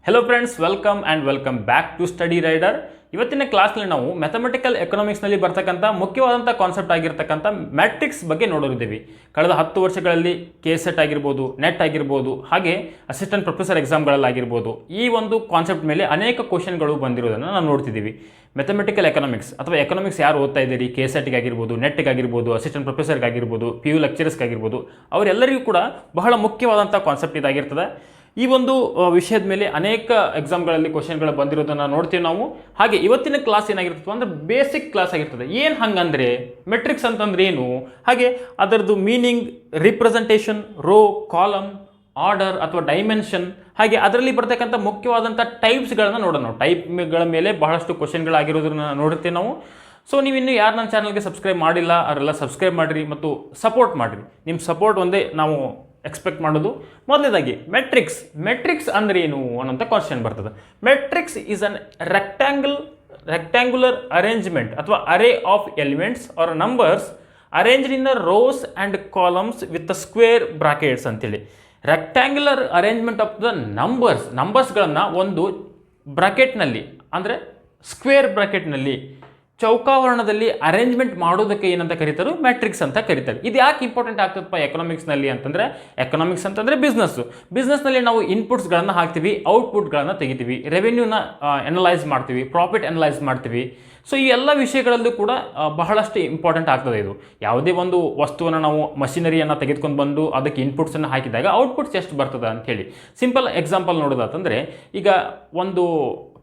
Hello friends, welcome back to Study Rider. ಇವತ್ತಿನ ಕ್ಲಾಸ್ನಲ್ಲಿ ನಾವು ಮ್ಯಾಥಮೆಟಿಕಲ್ ಎಕನಾಮಿಕ್ಸ್ನಲ್ಲಿ ಬರ್ತಕ್ಕಂಥ ಮುಖ್ಯವಾದಂಥ ಕಾನ್ಸೆಪ್ಟ್ ಆಗಿರ್ತಕ್ಕಂಥ ಮ್ಯಾಟ್ರಿಕ್ಸ್ ಬಗ್ಗೆ ನೋಡೋರಿದ್ದೀವಿ. ಕಳೆದ 10 ವರ್ಷಗಳಲ್ಲಿ KSET ಆಗಿರ್ಬೋದು, ನೆಟ್ ಆಗಿರ್ಬೋದು, ಹಾಗೆ ಅಸಿಸ್ಟೆಂಟ್ ಪ್ರೊಫೆಸರ್ ಎಕ್ಸಾಮ್ಗಳಲ್ಲಾಗಿರ್ಬೋದು, ಈ ಒಂದು ಕಾನ್ಸೆಪ್ಟ್ ಮೇಲೆ ಅನೇಕ ಕ್ವಶನ್ಗಳು ಬಂದಿರೋದನ್ನು ನಾವು ನೋಡ್ತಿದ್ದೀವಿ. ಮ್ಯಾಥಮೆಟಿಕಲ್ ಎಕನಾಮಿಕ್ಸ್ ಅಥವಾ ಎಕನಾಮಿಕ್ಸ್ ಯಾರು ಓದ್ತಾ ಇದ್ದೀರಿ, KSETಗೆ ಆಗಿರ್ಬೋದು, ನೆಟ್ಗೆ ಆಗಿರ್ಬೋದು, ಅಸಿಸ್ಟೆಂಟ್ ಪ್ರೊಫೆಸರ್ಗೆ ಆಗಿರ್ಬೋದು, PU ಲೆಕ್ಚರರ್ಸ್ಗೆ ಆಗಿರ್ಬೋದು, ಅವರೆಲ್ಲರಿಗೂ ಕೂಡ ಬಹಳ ಮುಖ್ಯವಾದಂಥ ಕಾನ್ಸೆಪ್ಟ್ ಇದಾಗಿರ್ತದೆ. ಈ ಒಂದು ವಿಷಯದ ಮೇಲೆ ಅನೇಕ ಎಕ್ಸಾಮ್ಗಳಲ್ಲಿ ಕ್ವಶನ್ಗಳು ಬಂದಿರೋದನ್ನು ನೋಡ್ತೀವಿ ನಾವು. ಹಾಗೆ ಇವತ್ತಿನ ಕ್ಲಾಸ್ ಏನಾಗಿರ್ತದೆ ಅಂದರೆ ಬೇಸಿಕ್ ಕ್ಲಾಸ್ ಆಗಿರ್ತದೆ. ಏನು ಹಂಗಂದರೆ ಮೆಟ್ರಿಕ್ಸ್ ಅಂತಂದ್ರೆ ಏನು, ಹಾಗೆ ಅದರದ್ದು meaning, representation, row, column, order ಅಥವಾ ಡೈಮೆನ್ಷನ್, ಹಾಗೆ ಅದರಲ್ಲಿ ಬರ್ತಕ್ಕಂಥ ಮುಖ್ಯವಾದಂಥ ಟೈಪ್ಸ್ಗಳನ್ನ ನೋಡೋಣ. ಟೈಪ್ಗಳ ಮೇಲೆ ಬಹಳಷ್ಟು ಕ್ವಶನ್ಗಳಾಗಿರೋದನ್ನ ನೋಡ್ತೀವಿ ನಾವು. ಸೊ ನೀವಿನ್ನು ಯಾರು ನನ್ನ ಚಾನಲ್ಗೆ ಸಬ್ಸ್ಕ್ರೈಬ್ ಮಾಡಿಲ್ಲ ಅವರೆಲ್ಲ ಸಬ್ಸ್ಕ್ರೈಬ್ ಮಾಡಿರಿ ಮತ್ತು ಸಪೋರ್ಟ್ ಮಾಡಿರಿ. ನಿಮ್ಮ ಸಪೋರ್ಟ್ ಒಂದೇ ನಾವು ಎಕ್ಸ್ಪೆಕ್ಟ್ ಮಾಡೋದು. ಮೊದಲನೇದಾಗಿ ಮೆಟ್ರಿಕ್ಸ್ ಅಂದ್ರೆ ಏನು ಅನ್ನೋಂಥ ಕ್ವಶನ್ ಬರ್ತದೆ. Matrix is an rectangular arrangement ಅಥವಾ array of elements or numbers arranged in the rows and columns with the square brackets ಅಂತೇಳಿ. ರೆಕ್ಟ್ಯಾಂಗ್ಯುಲರ್ ಅರೇಂಜ್ಮೆಂಟ್ ಆಫ್ ದ ನಂಬರ್ಸ್ಗಳನ್ನು ಒಂದು ಬ್ರಾಕೆಟ್ನಲ್ಲಿ ಅಂದರೆ ಸ್ಕ್ವೇರ್ ಬ್ರಾಕೆಟ್ನಲ್ಲಿ ಚೌಕಾವರಣದಲ್ಲಿ ಅರೇಂಜ್ಮೆಂಟ್ ಮಾಡೋದಕ್ಕೆ ಏನಂತ ಕರೀತಾರೆ, ಮ್ಯಾಟ್ರಿಕ್ಸ್ ಅಂತ ಕರೀತಾರೆ. ಇದು ಯಾಕೆ ಇಂಪಾರ್ಟೆಂಟ್ ಆಗ್ತದಪ್ಪ ಎಕನಾಮಿಕ್ಸ್ನಲ್ಲಿ ಅಂತಂದರೆ, ಎಕನಾಮಿಕ್ಸ್ ಅಂತಂದರೆ ಬಿಸ್ನೆಸ್ನಲ್ಲಿ ನಾವು ಇನ್ಪುಟ್ಸ್ಗಳನ್ನು ಹಾಕ್ತೀವಿ, ಔಟ್ಪುಟ್ಗಳನ್ನು ತೆಗಿತೀವಿ, ರೆವೆನ್ಯೂನ ಅನಲೈಸ್ ಮಾಡ್ತೀವಿ, ಪ್ರಾಫಿಟ್ ಅನಲೈಸ್ ಮಾಡ್ತೀವಿ. ಸೊ ಈ ಎಲ್ಲ ವಿಷಯಗಳಲ್ಲೂ ಕೂಡ ಬಹಳಷ್ಟು ಇಂಪಾರ್ಟೆಂಟ್ ಆಗ್ತದೆ. ಇದು ಯಾವುದೇ ಒಂದು ವಸ್ತುವನ್ನು ನಾವು ಮಷಿನರಿಯನ್ನು ತೆಗೆದುಕೊಂಡು ಬಂದು ಅದಕ್ಕೆ ಇನ್ಪುಟ್ಸನ್ನು ಹಾಕಿದಾಗ ಔಟ್ಪುಟ್ಸ್ ಎಷ್ಟು ಬರ್ತದೆ ಅಂಥೇಳಿ ಸಿಂಪಲ್ ಎಕ್ಸಾಂಪಲ್ ನೋಡೋದಾತಂದರೆ, ಈಗ ಒಂದು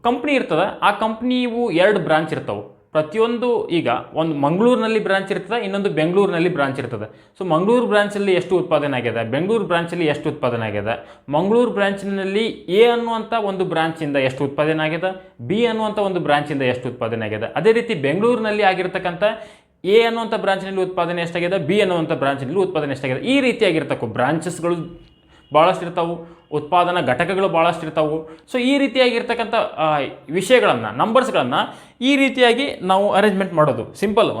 ಕಂಪ್ನಿ ಇರ್ತದೆ, ಆ ಕಂಪ್ನಿಯು 2 ಬ್ರಾಂಚ್ ಇರ್ತಾವೆ. ಪ್ರತಿಯೊಂದು ಈಗ ಒಂದು ಮಂಗಳೂರಿನಲ್ಲಿ ಬ್ರಾಂಚ್ ಇರ್ತದೆ, ಇನ್ನೊಂದು ಬೆಂಗಳೂರಿನಲ್ಲಿ ಬ್ರಾಂಚ್ ಇರ್ತದೆ. ಸೊ ಮಂಗಳೂರು ಬ್ರಾಂಚಲ್ಲಿ ಎಷ್ಟು ಉತ್ಪಾದನೆ ಆಗಿದೆ, ಬೆಂಗಳೂರು ಬ್ರಾಂಚಲ್ಲಿ ಎಷ್ಟು ಉತ್ಪಾದನೆ ಆಗಿದೆ, ಮಂಗಳೂರು ಬ್ರಾಂಚಿನಲ್ಲಿ ಎ ಅನ್ನುವಂಥ ಒಂದು ಬ್ರಾಂಚಿಂದ ಎಷ್ಟು ಉತ್ಪಾದನೆ ಆಗಿದೆ, ಬಿ ಅನ್ನುವಂಥ ಒಂದು ಬ್ರಾಂಚಿಂದ ಎಷ್ಟು ಉತ್ಪಾದನೆ ಆಗಿದೆ. ಅದೇ ರೀತಿ ಬೆಂಗಳೂರಿನಲ್ಲಿ ಆಗಿರ್ತಕ್ಕಂಥ ಎ ಅನ್ನುವಂಥ ಬ್ರಾಂಚಿನಲ್ಲಿ ಉತ್ಪಾದನೆ ಎಷ್ಟಾಗಿದೆ, ಬಿ ಅನ್ನುವಂಥ ಬ್ರಾಂಚಿನಲ್ಲಿ ಉತ್ಪಾದನೆ ಎಷ್ಟಾಗಿದೆ. ಈ ರೀತಿಯಾಗಿರ್ತಕ್ಕೋ ಬ್ರಾಂಚಸ್ಗಳು ಭಾಳಷ್ಟು ಇರ್ತಾವೆ, ಉತ್ಪಾದನಾ ಘಟಕಗಳು ಭಾಳಷ್ಟು ಇರ್ತಾವೆ. ಸೊ ಈ ರೀತಿಯಾಗಿರ್ತಕ್ಕಂಥ ವಿಷಯಗಳನ್ನು, ನಂಬರ್ಸ್ಗಳನ್ನು ಈ ರೀತಿಯಾಗಿ ನಾವು ಅರೇಂಜ್ಮೆಂಟ್ ಮಾಡೋದು.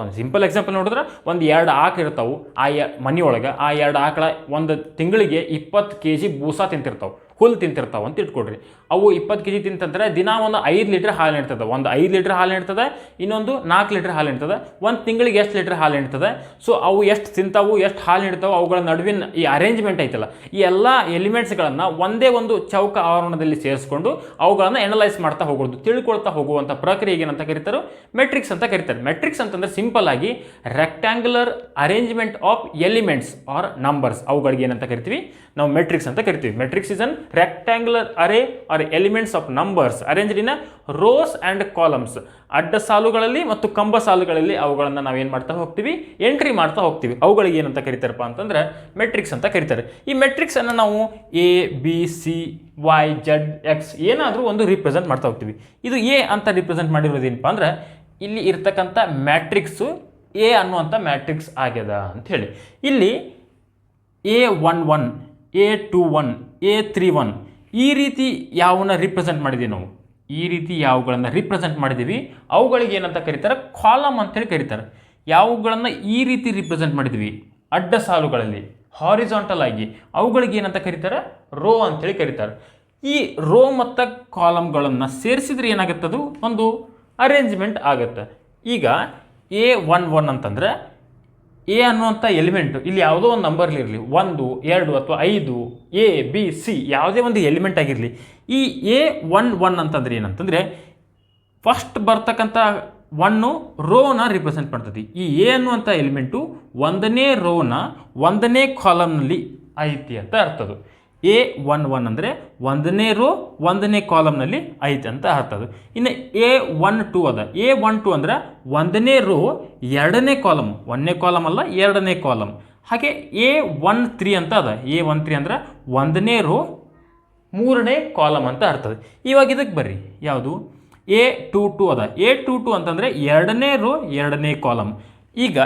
ಒಂದು ಸಿಂಪಲ್ ಎಕ್ಸಾಂಪಲ್ ನೋಡಿದ್ರೆ, ಒಂದು 2 ಆಕಳು ಇರ್ತಾವೆ ಮನೆಯೊಳಗೆ. ಆ 2 ಆಕಳ ಒಂದು ತಿಂಗಳಿಗೆ 20 kg ಬೂಸ ತಿಂತಿರ್ತಾವೆ, ಹುಲ್ಲು ತಿಂತಿರ್ತಾವೆ ಅಂತ ಇಟ್ಕೊಡ್ರಿ. ಅವು 20 kg ತಿಂತಂದ್ರೆ ದಿನ ಒಂದು 5 ಲೀಟ್ರ್ ಹಾಲು ನೀಡ್ತದೆ. ಒಂದು 5 ಲೀಟ್ರ್ ಹಾಲು ನೀಡ್ತದೆ, ಇನ್ನೊಂದು 4 ಲೀಟ್ರ್ ಹಾಲು ನೀಡ್ತದೆ. ಒಂದು ತಿಂಗಳಿಗೆ ಎಷ್ಟು ಲೀಟ್ರ್ ಹಾಲು ನೀಡ್ತದೆ. ಸೊ ಅವು ಎಷ್ಟು ತಿಂತಾವು, ಎಷ್ಟು ಹಾಲು ನೀಡ್ತಾವೆ, ಅವುಗಳ ನಡುವಿನ ಈ ಅರೇಂಜ್ಮೆಂಟ್ ಐತಲ್ಲ, ಈ ಎಲ್ಲ ಎಲಿಮೆಂಟ್ಸ್ಗಳನ್ನು ಒಂದೇ ಒಂದು ಚೌಕ ಆವರಣದಲ್ಲಿ ಸೇರಿಸ್ಕೊಂಡು ಅವುಗಳನ್ನು ಅನಲೈಸ್ ಮಾಡ್ತಾ ಹೋಗೋದು, ತಿಳ್ಕೊಳ್ತಾ ಹೋಗುವಂಥ ಪ್ರಕ್ರಿಯೆಗೆ ಏನಂತ ಕರೀತಾರೆ, ಮೆಟ್ರಿಕ್ಸ್ ಅಂತ ಕರೀತಾರೆ. ಮೆಟ್ರಿಕ್ಸ್ ಅಂತಂದ್ರೆ ಸಿಂಪಲ್ ಆಗಿ rectangular arrangement of elements or numbers, ಅವುಗಳಿಗೆ ಏನಂತ ಕರಿತೀವಿ ನಾವು ಮೆಟ್ರಿಕ್ಸ್ ಅಂತ ಕರಿತೀವಿ. Matrix is an rectangular array or elements of numbers arranged in rows and columns. ಅಡ್ಡ ಸಾಲುಗಳಲ್ಲಿ ಮತ್ತು ಕಂಬ ಸಾಲುಗಳಲ್ಲಿ ಅವುಗಳನ್ನು ನಾವೇನು ಮಾಡ್ತಾ ಹೋಗ್ತೀವಿ, ಎಂಟ್ರಿ ಮಾಡ್ತಾ ಹೋಗ್ತೀವಿ. ಅವುಗಳಿಗೆ ಏನಂತ ಕರೀತಾರಪ್ಪ ಅಂತಂದ್ರೆ ಮೆಟ್ರಿಕ್ಸ್ ಅಂತ ಕರೀತಾರೆ. ಈ ಮೆಟ್ರಿಕ್ಸ್ ಅನ್ನು ನಾವು ABCYZ X ಏನಾದರೂ ಒಂದು ರಿಪ್ರೆಸೆಂಟ್ ಮಾಡ್ತಾ ಹೋಗ್ತೀವಿ. ಇದು ಎ ಅಂತ ರಿಪ್ರೆಸೆಂಟ್ ಮಾಡಿರೋದೇನಪ್ಪ ಅಂದ್ರೆ, ಇಲ್ಲಿ ಇರ್ತಕ್ಕಂಥ ಮ್ಯಾಟ್ರಿಕ್ಸು ಎ ಅನ್ನುವಂಥ ಮ್ಯಾಟ್ರಿಕ್ಸ್ ಆಗ್ಯದ ಅಂಥೇಳಿ. ಇಲ್ಲಿ A11, A21, A31 ಈ ರೀತಿ ಯಾವನ್ನ ರಿಪ್ರೆಸೆಂಟ್ ಮಾಡಿದ್ದೀವಿ ನಾವು, ಈ ರೀತಿ ಯಾವುಗಳನ್ನು ರಿಪ್ರೆಸೆಂಟ್ ಮಾಡಿದ್ದೀವಿ ಅವುಗಳಿಗೆ ಏನಂತ ಕರೀತಾರೆ, ಕಾಲಮ್ ಅಂತೇಳಿ ಕರೀತಾರೆ. ಯಾವುಗಳನ್ನು ಈ ರೀತಿ ರಿಪ್ರೆಸೆಂಟ್ ಮಾಡಿದ್ವಿ ಅಡ್ಡ ಸಾಲುಗಳಲ್ಲಿ ಹಾರಿಜಾಂಟಲ್ ಆಗಿ, ಅವುಗಳಿಗೆ ಏನಂತ ಕರೀತಾರೆ, ರೋ ಅಂತೇಳಿ ಕರೀತಾರೆ. ಈ ರೋ ಮತ್ತು ಕಾಲಮ್ಗಳನ್ನು ಸೇರಿಸಿದ್ರೆ ಏನಾಗುತ್ತದು, ಒಂದು ಅರೇಂಜ್ಮೆಂಟ್ ಆಗುತ್ತೆ. ಈಗ A11 ಅಂತಂದರೆ ಎ ಅನ್ನುವಂಥ ಎಲಿಮೆಂಟು ಇಲ್ಲಿ ಯಾವುದೋ ಒಂದು ನಂಬರ್ಲಿರಲಿ, 1, 2 ಅಥವಾ 5, ABC ಯಾವುದೇ ಒಂದು ಎಲಿಮೆಂಟ್ ಆಗಿರಲಿ. ಈ A11 ಅಂತಂದ್ರೆ ಏನಂತಂದರೆ, ಫಸ್ಟ್ ಬರ್ತಕ್ಕಂಥ 1 ರೋನ ರಿಪ್ರೆಸೆಂಟ್ ಮಾಡ್ತದೆ. ಈ ಎ ಅನ್ನುವಂಥ ಎಲಿಮೆಂಟು 1ನೇ ರೋನ 1ನೇ ಕಾಲಮ್ನಲ್ಲಿ ಐತಿ ಅಂತ ಅರ್ಥದು. A11 ಅಂದರೆ 1ನೇ ರೋ 1ನೇ ಕಾಲಮ್ನಲ್ಲಿ ಐತೆ ಅಂತ ಅರ್ಥದು. ಇನ್ನು A12 ಅದ. A12 ಅಂದರೆ 1ನೇ ರೋ 2ನೇ ಕಾಲಮ್, 1ನೇ ಕಾಲಮ್ ಅಲ್ಲ 2ನೇ ಕಾಲಮ್. ಹಾಗೆ A13 ಅಂತ ಅದ. A13 ಅಂದರೆ 1ನೇ ರೋ 3ನೇ ಕಾಲಮ್ ಅಂತ ಅರ್ಥದ. ಇವಾಗ ಇದಕ್ಕೆ ಬರ್ರಿ, ಯಾವುದು A22 ಅದ. A22 ಅಂತಂದರೆ 2ನೇ ರೋ 2ನೇ ಕಾಲಮ್. ಈಗ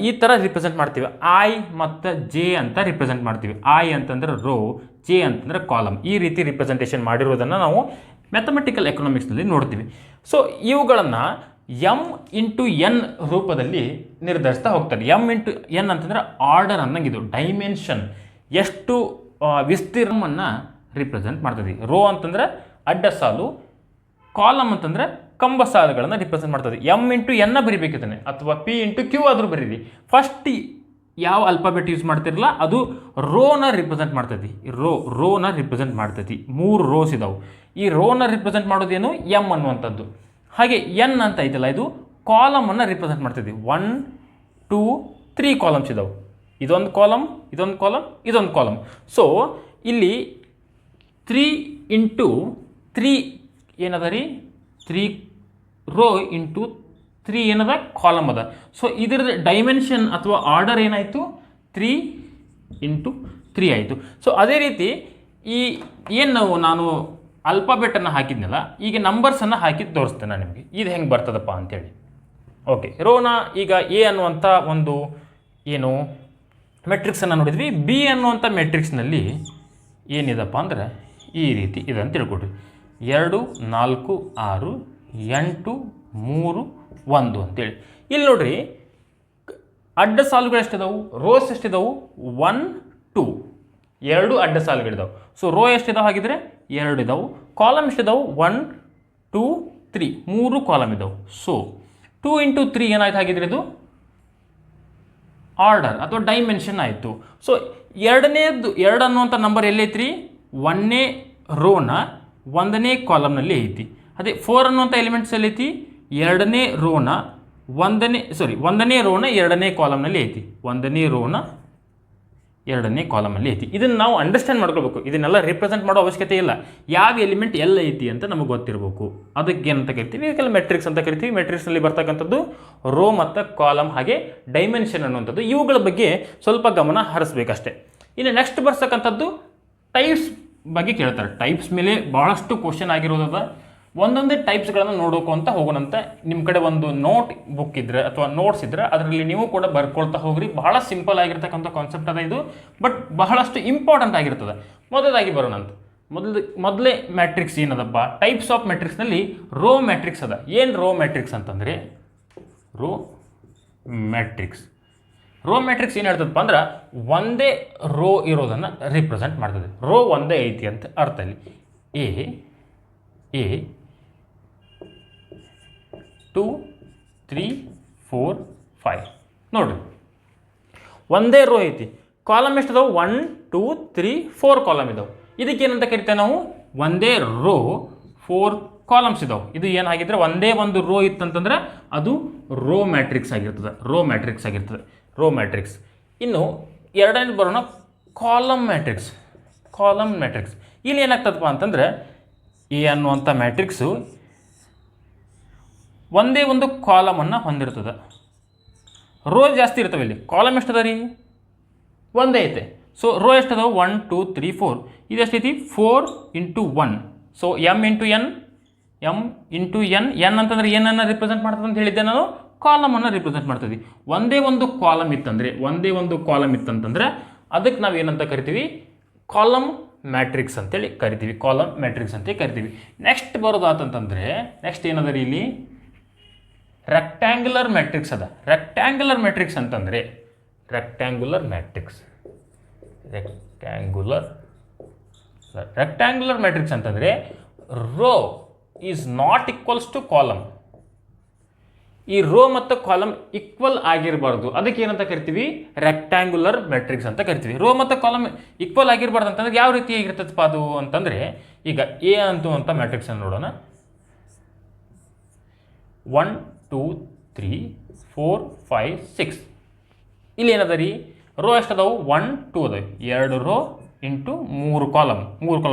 ಈ ಥರ ರಿಪ್ರೆಸೆಂಟ್ ಮಾಡ್ತೀವಿ. ಐ ಮತ್ತು ಜೆ ಅಂತ ರಿಪ್ರೆಸೆಂಟ್ ಮಾಡ್ತೀವಿ. ಐ ಅಂತಂದ್ರೆ ರೋ, ಜೆ ಅಂತಂದ್ರೆ ಕಾಲಮ್. ಈ ರೀತಿ ರಿಪ್ರೆಸೆಂಟೇಷನ್ ಮಾಡಿರೋದನ್ನು ನಾವು ಮ್ಯಾಥಮೆಟಿಕಲ್ ಎಕನಾಮಿಕ್ಸ್ನಲ್ಲಿ ನೋಡ್ತೀವಿ. ಸೊ ಇವುಗಳನ್ನು M×N ರೂಪದಲ್ಲಿ ನಿರ್ಧರಿಸ್ತಾ ಹೋಗ್ತಾರೆ. M×N ಅಂತಂದರೆ ಆರ್ಡರ್ ಅನ್ನಂಗಿದು, ಡೈಮೆನ್ಷನ್, ಎಷ್ಟು ವಿಸ್ತೀರ್ಣವನ್ನು ರಿಪ್ರೆಸೆಂಟ್ ಮಾಡ್ತದೆ. ರೋ ಅಂತಂದ್ರೆ ಅಡ್ಡ ಸಾಲು, ಕಾಲಮ್ ಅಂತಂದ್ರೆ ಕಂಬ ಸಾಲುಗಳನ್ನು ರಿಪ್ರೆಸೆಂಟ್ ಮಾಡ್ತದೆ. ಎಮ್ ಇಂಟು ಎನ್ನ ಬರಿಬೇಕಿದ್ದಾನೆ ಅಥವಾ ಪಿ ಇಂಟು ಕ್ಯೂ ಆದರೂ ಬರೀರಿ. ಫಸ್ಟ್ ಯಾವ ಅಲ್ಫಾಬೆಟ್ ಯೂಸ್ ಮಾಡ್ತಿರಲ್ಲ ಅದು ರೋನ ರಿಪ್ರೆಸೆಂಟ್ ಮಾಡ್ತೈತಿ. ರೋನ ರಿಪ್ರೆಸೆಂಟ್ ಮಾಡ್ತೈತಿ. 3 ರೋಸ್ ಇದಾವೆ. ಈ ರೋನ ರಿಪ್ರೆಸೆಂಟ್ ಮಾಡೋದೇನು ಎಮ್ ಅನ್ನುವಂಥದ್ದು. ಹಾಗೆ ಎನ್ ಅಂತ ಐತಲ್ಲ ಇದು ಕಾಲಮನ್ನು ರಿಪ್ರೆಸೆಂಟ್ ಮಾಡ್ತೈತಿ. 1 2 3 ಕಾಲಮ್ಸ್ ಇದಾವೆ. ಇದೊಂದು ಕಾಲಮ್, ಇದೊಂದು ಕಾಲಮ್, ಇದೊಂದು ಕಾಲಮ್. ಸೊ ಇಲ್ಲಿ 3 ಇಂಟು 3 ಏನದ ರೀ 3 ರೋ ಇಂಟು 3 ಏನದ ಕಾಲಮ್ ಅದ. ಸೊ ಇದ್ರದ್ದು ಡೈಮೆನ್ಷನ್ ಅಥವಾ ಆರ್ಡರ್ ಏನಾಯಿತು 3 ಇಂಟು 3 ಆಯಿತು. ಸೊ ಅದೇ ರೀತಿ ಈ ಏನು ನಾನು ಅಲ್ಫಾಬೆಟನ್ನು ಹಾಕಿದ್ನಲ್ಲ ಈಗ ನಂಬರ್ಸನ್ನು ಹಾಕಿ ತೋರಿಸ್ತೇನೆ ನಾನು ನಿಮಗೆ ಇದು ಹೆಂಗೆ ಬರ್ತದಪ್ಪ ಅಂತೇಳಿ. ಓಕೆ, ರೋನ ಈಗ ಎ ಅನ್ನುವಂಥ ಒಂದು ಏನು ಮೆಟ್ರಿಕ್ಸನ್ನು ನೋಡಿದ್ವಿ. ಬಿ ಅನ್ನುವಂಥ ಮೆಟ್ರಿಕ್ಸ್ನಲ್ಲಿ ಏನಿದಪ್ಪ ಅಂದರೆ ಈ ರೀತಿ ಇದೆ ಅಂತ ತಿಳ್ಕೊಡ್ರಿ. 2 4 6 8 3 1 ಅಂತೇಳಿ. ಇಲ್ಲಿ ನೋಡ್ರಿ ಅಡ್ಡ ಸಾಲುಗಳು ಎಷ್ಟಿದಾವೆ, ರೋಸ್ ಎಷ್ಟಿದಾವೆ 1 2 2 ಅಡ್ಡ ಸಾಲುಗಳಿದಾವೆ. ಸೊ ರೋ ಎಷ್ಟಿದಾವೆ ಹಾಗಿದ್ರೆ 2 ಇದಾವೆ. ಕಾಲಮ್ ಎಷ್ಟಿದಾವೆ 1 2 3 3 ಕಾಲಮ್ ಇದಾವೆ. ಸೊ 2 ಇಂಟು 3 ಏನಾಯ್ತು ಹಾಗಿದ್ರೆ ಇದು ಆರ್ಡರ್ ಅಥವಾ ಡೈಮೆನ್ಷನ್ ಆಯಿತು. ಸೊ ಎರಡನೇದು 2 ಅನ್ನುವಂಥ ನಂಬರ್ ಎಲ್ಲೈತ್ರಿ 1ನೇ ರೋನ 1ನೇ ಕಾಲಮ್ನಲ್ಲಿ ಐತಿ. ಅದೇ 4 ಅನ್ನುವಂಥ ಎಲಿಮೆಂಟ್ಸ್ ಎಲ್ಲೈತಿ 2ನೇ ರೋನ 1ನೇ ರೋನ 2ನೇ ಕಾಲಮ್ನಲ್ಲಿ ಐತಿ. 1ನೇ ರೋನ 2ನೇ ಕಾಲಮಲ್ಲಿ ಐತಿ. ಇದನ್ನು ನಾವು ಅಂಡರ್ಸ್ಟ್ಯಾಂಡ್ ಮಾಡ್ಕೊಳ್ಬೇಕು. ಇದನ್ನೆಲ್ಲ ರಿಪ್ರೆಸೆಂಟ್ ಮಾಡೋ ಅವಶ್ಯಕತೆ ಇಲ್ಲ. ಯಾವ ಎಲಿಮೆಂಟ್ ಎಲ್ಲ ಐತಿ ಅಂತ ನಮಗೆ ಗೊತ್ತಿರಬೇಕು. ಅದಕ್ಕೆ ಏನಂತ ಕರಿತೀವಿ, ಇದಕ್ಕೆಲ್ಲ ಮೆಟ್ರಿಕ್ಸ್ ಅಂತ ಕರಿತೀವಿ. ಮೆಟ್ರಿಕ್ಸ್ನಲ್ಲಿ ಬರ್ತಕ್ಕಂಥದ್ದು ರೋ ಮತ್ತು ಕಾಲಮ್ ಹಾಗೆ ಡೈಮೆನ್ಷನ್ ಅನ್ನುವಂಥದ್ದು, ಇವುಗಳ ಬಗ್ಗೆ ಸ್ವಲ್ಪ ಗಮನ ಹರಿಸ್ಬೇಕಷ್ಟೇ. ಇನ್ನು ನೆಕ್ಸ್ಟ್ ಬರ್ತಕ್ಕಂಥದ್ದು ಟೈಪ್ಸ್ ಬಗ್ಗೆ ಕೇಳ್ತಾರೆ. ಟೈಪ್ಸ್ ಮೇಲೆ ಭಾಳಷ್ಟು ಕ್ವಶನ್ ಆಗಿರೋದ. ಒಂದೊಂದೇ ಟೈಪ್ಸ್ಗಳನ್ನು ನೋಡೋಕು ಅಂತ ಹೋಗೋಣಂತ. ನಿಮ್ಮ ಕಡೆ ಒಂದು ನೋಟ್ ಬುಕ್ ಇದ್ದರೆ ಅಥವಾ ನೋಟ್ಸ್ ಇದ್ದರೆ ಅದರಲ್ಲಿ ನೀವು ಕೂಡ ಬರ್ಕೊಳ್ತಾ ಹೋಗ್ರಿ. ಬಹಳ ಸಿಂಪಲ್ ಆಗಿರ್ತಕ್ಕಂಥ ಕಾನ್ಸೆಪ್ಟ್ ಅದ ಇದು, ಬಟ್ ಬಹಳಷ್ಟು ಇಂಪಾರ್ಟೆಂಟ್ ಆಗಿರ್ತದೆ. ಮೊದಲಾಗಿ ಬರೋಣ ಅಂತ. ಮೊದಲೇ ಮ್ಯಾಟ್ರಿಕ್ಸ್ ಏನದಪ್ಪ, ಟೈಪ್ಸ್ ಆಫ್ ಮ್ಯಾಟ್ರಿಕ್ಸ್ನಲ್ಲಿ ರೋ ಮ್ಯಾಟ್ರಿಕ್ಸ್ ಅದ. ಏನು ರೋ ಮ್ಯಾಟ್ರಿಕ್ಸ್ ಅಂತಂದರೆ ರೋ ಮ್ಯಾಟ್ರಿಕ್ಸ್ ಏನು ಹೇಳ್ತದಪ್ಪ ಅಂದ್ರೆ ಒಂದೇ ರೋ ಇರೋದನ್ನು ರಿಪ್ರೆಸೆಂಟ್ ಮಾಡ್ತದೆ. ರೋ ಒಂದೇ ಐತಿ ಅಂತ ಅರ್ಥ. ಇಲ್ಲಿ ಎ 2 3 4 5 ನೋಡ್ರಿ ಒಂದೇ ರೋ ಐತಿ. ಕಾಲಮ್ ಎಷ್ಟಿದಾವೆ 1 2 3 4 ಕಾಲಮ್ ಇದಾವೆ. ಇದಕ್ಕೇನಂತ ಕರಿತೇವೆ ನಾವು ಒಂದೇ ರೋ 4 ಕಾಲಮ್ಸ್ ಇದಾವೆ. ಇದು ಏನಾಗಿದ್ರೆ ಒಂದೇ ಒಂದು ರೋ ಇತ್ತಂತಂದ್ರೆ ಅದು ರೋ ಮ್ಯಾಟ್ರಿಕ್ಸ್ ಆಗಿರ್ತದೆ. Row matrix. ಇನ್ನು ಎರಡನೇದು ಬರೋಣ ಕಾಲಮ್ ಮ್ಯಾಟ್ರಿಕ್ಸ್. ಇಲ್ಲಿ ಏನಾಗ್ತದಪ್ಪ ಅಂತಂದ್ರೆ ಎ ಅನ್ನುವಂಥ ಮ್ಯಾಟ್ರಿಕ್ಸು ಒಂದೇ ಒಂದು ಕಾಲಮನ್ನು ಹೊಂದಿರ್ತದೆ. ರೋ ಜಾಸ್ತಿ ಇರ್ತವೆ. ಇಲ್ಲಿ ಕಾಲಮ್ ಎಷ್ಟದ ರೀ ಒಂದೇ ಐತೆ. ಸೊ ರೋ ಎಷ್ಟದಾವೆ 1 2 3 4. ಇದು ಎಷ್ಟೈತಿ 4 into 1. So M into N ಅಂತಂದ್ರೆ ಏನನ್ನು ರಿಪ್ರೆಸೆಂಟ್ ಮಾಡ್ತದೆ ಅಂತ ಹೇಳಿದ್ದೆ ನಾನು, ಕಾಲಮನ್ನು ರಿಪ್ರೆಸೆಂಟ್ ಮಾಡ್ತೀವಿ. ಒಂದೇ ಒಂದು ಕಾಲಮ್ ಇತ್ತಂತಂದ್ರೆ ಅದಕ್ಕೆ ನಾವು ಏನಂತ ಕರಿತೀವಿ ಕಾಲಮ್ ಮ್ಯಾಟ್ರಿಕ್ಸ್ ಅಂತೇಳಿ ಕರಿತೀವಿ. ನೆಕ್ಸ್ಟ್ ಬರೋದಾತಂತಂದರೆ ನೆಕ್ಸ್ಟ್ ಏನದ ರೀ ಇಲ್ಲಿ ರೆಕ್ಟ್ಯಾಂಗ್ಯುಲರ್ ಮ್ಯಾಟ್ರಿಕ್ಸ್ ಅದ. ರೆಕ್ಟ್ಯಾಂಗ್ಯುಲರ್ ಮ್ಯಾಟ್ರಿಕ್ಸ್ ಅಂತಂದರೆ row is not equals to column. ಈ ರೋ ಮತ್ತು ಕಾಲಮ್ ಈಕ್ವಲ್ ಆಗಿರಬಾರ್ದು. ಅದಕ್ಕೆ ಏನಂತ ಕರಿತೀವಿ ರೆಕ್ಟ್ಯಾಂಗ್ಯುಲರ್ ಮ್ಯಾಟ್ರಿಕ್ಸ್ ಅಂತ ಕರಿತೀವಿ. ರೋ ಮತ್ತು ಕಾಲಮ್ ಈಕ್ವಲ್ ಆಗಿರಬಾರ್ದು ಅಂತಂದ್ರೆ ಯಾವ ರೀತಿ ಆಗಿರ್ತದಪ್ಪ ಅದು ಅಂತಂದರೆ ಈಗ ಎ ಅಂತ ಮ್ಯಾಟ್ರಿಕ್ಸ್ ಅನ್ನು ನೋಡೋಣ. 1 2 3 4 5 6. ಇಲ್ಲಿ ಏನದ ರೀ ರೋ ಎಷ್ಟದಾವು 1 2 ಅದಾವೆ. 2 ರೋ ಇಂಟು 3 ಕಾಲಮ್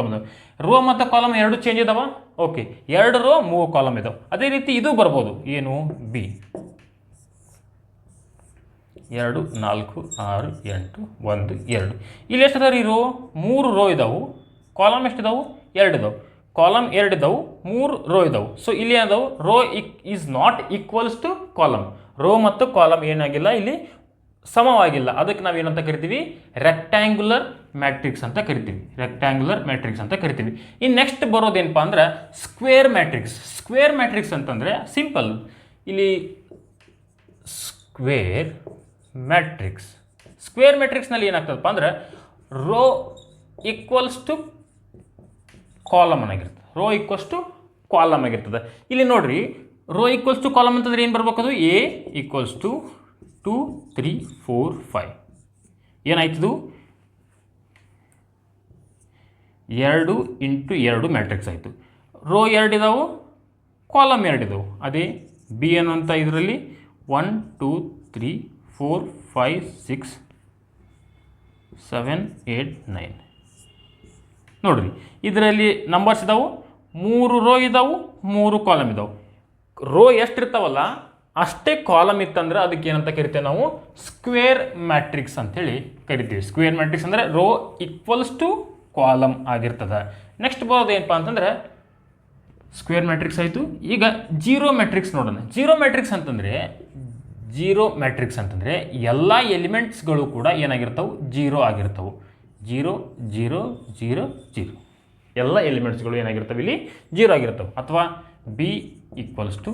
ಅದಾವೆ. ರೋ ಮತ್ತು ಕಾಲಮ್ 2 ಚೇಂಜ್ ಇದಾವ. ಓಕೆ, 2 ರೋ 3 ಕಾಲಮ್ ಇದಾವೆ. ಅದೇ ರೀತಿ ಇದು ಬರ್ಬೋದು ಏನು ಬಿ 2 4 6 8 1 2. ಇಲ್ಲಿ ಎಷ್ಟದ ರೀ ರೋ 3 ರೋ ಇದಾವೆ. ಕಾಲಮ್ ಎಷ್ಟಿದಾವೆ 2 ಇದಾವೆ. ಕಾಲಮ್ 2 ಇದಾವೆ 3 ರೋ ಇದಾವೆ. ಸೊ ಇಲ್ಲಿ ಏನಾದವು row is not equals to column. Row ಮತ್ತು ಕಾಲಮ್ ಏನಾಗಿಲ್ಲ ಇಲ್ಲಿ ಸಮವಾಗಿಲ್ಲ. ಅದಕ್ಕೆ ನಾವು ಏನಂತ ಕರಿತೀವಿ ರೆಕ್ಟ್ಯಾಂಗ್ಯುಲರ್ ಮ್ಯಾಟ್ರಿಕ್ಸ್ ಅಂತ ಕರಿತೀವಿ. ಇನ್ನು ನೆಕ್ಸ್ಟ್ ಬರೋದೇನಪ್ಪ ಅಂದ್ರೆ ಸ್ಕ್ವೇರ್ ಮ್ಯಾಟ್ರಿಕ್ಸ್ ಅಂತಂದರೆ ಸಿಂಪಲ್. ಇಲ್ಲಿ ಸ್ಕ್ವೇರ್ ಮ್ಯಾಟ್ರಿಕ್ಸ್ನಲ್ಲಿ ಏನಾಗ್ತದಪ್ಪ ಅಂದ್ರೆ ರೋ ಈಕ್ವಲ್ಸ್ ಟು ಕಾಲಮ್ ಆಗಿರ್ತದೆ. ರೋ ಈಕ್ವಲ್ಸ್ ಟು ಕಾಲಮ್ ಆಗಿರ್ತದೆ. ಇಲ್ಲಿ ನೋಡ್ರಿ, ರೋ ಈಕ್ವಲ್ಸ್ ಟು ಕಾಲಮ್ ಅಂತಂದ್ರೆ ಏನು ಬರ್ಬೇಕದು? A equals to 2 3 4 5. ಏನಾಯ್ತದು? 2 ಇಂಟು 2 ಮ್ಯಾಟ್ರಿಕ್ಸ್ ಆಯಿತು. ರೋ 2 ಇದಾವೆ, ಕಾಲಮ್ 2 ಇದಾವೆ. ಅದೇ ಬಿ ಅನ್ನುವಂಥ ಇದರಲ್ಲಿ 1 2 3 4 5 6 7 8 9 ನೋಡಿರಿ, ಇದರಲ್ಲಿ ನಂಬರ್ಸ್ ಇದಾವೆ, 3 ರೋ ಇದಾವೆ, 3 ಕಾಲಮ್ ಇದಾವೆ. ರೋ ಎಷ್ಟಿರ್ತಾವಲ್ಲ ಅಷ್ಟೇ ಕಾಲಮ್ ಇತ್ತಂದ್ರೆ ಅದಕ್ಕೆ ಏನಂತ ಕರಿತೇವೆ ನಾವು? ಸ್ಕ್ವೇರ್ ಮ್ಯಾಟ್ರಿಕ್ಸ್ ಅಂತೇಳಿ ಕರಿತೀವಿ. ಸ್ಕ್ವೇರ್ ಮ್ಯಾಟ್ರಿಕ್ಸ್ ಅಂದರೆ ರೋ ಈಕ್ವಲ್ಸ್ ಟು ಕಾಲಮ್ ಆಗಿರ್ತದೆ. ನೆಕ್ಸ್ಟ್ ಬರೋದು ಏನಪ್ಪ ಅಂತಂದರೆ ಸ್ಕ್ವೇರ್ ಮ್ಯಾಟ್ರಿಕ್ಸ್ ಆಯಿತು. ಈಗ ಜೀರೋ ಮ್ಯಾಟ್ರಿಕ್ಸ್ ನೋಡೋಣ. ಜೀರೋ ಮ್ಯಾಟ್ರಿಕ್ಸ್ ಅಂತಂದರೆ ಎಲ್ಲ ಎಲಿಮೆಂಟ್ಸ್ಗಳು ಕೂಡ ಏನಾಗಿರ್ತಾವೆ? ಜೀರೋ ಆಗಿರ್ತವೆ. 0 0 0 0 ಎಲ್ಲ ಎಲಿಮೆಂಟ್ಸ್ಗಳು ಏನಾಗಿರ್ತವೆ? ಇಲ್ಲಿ ಜೀರೋ ಆಗಿರ್ತವೆ. ಅಥವಾ ಬಿ ಈಕ್ವಲ್ಸ್ ಟು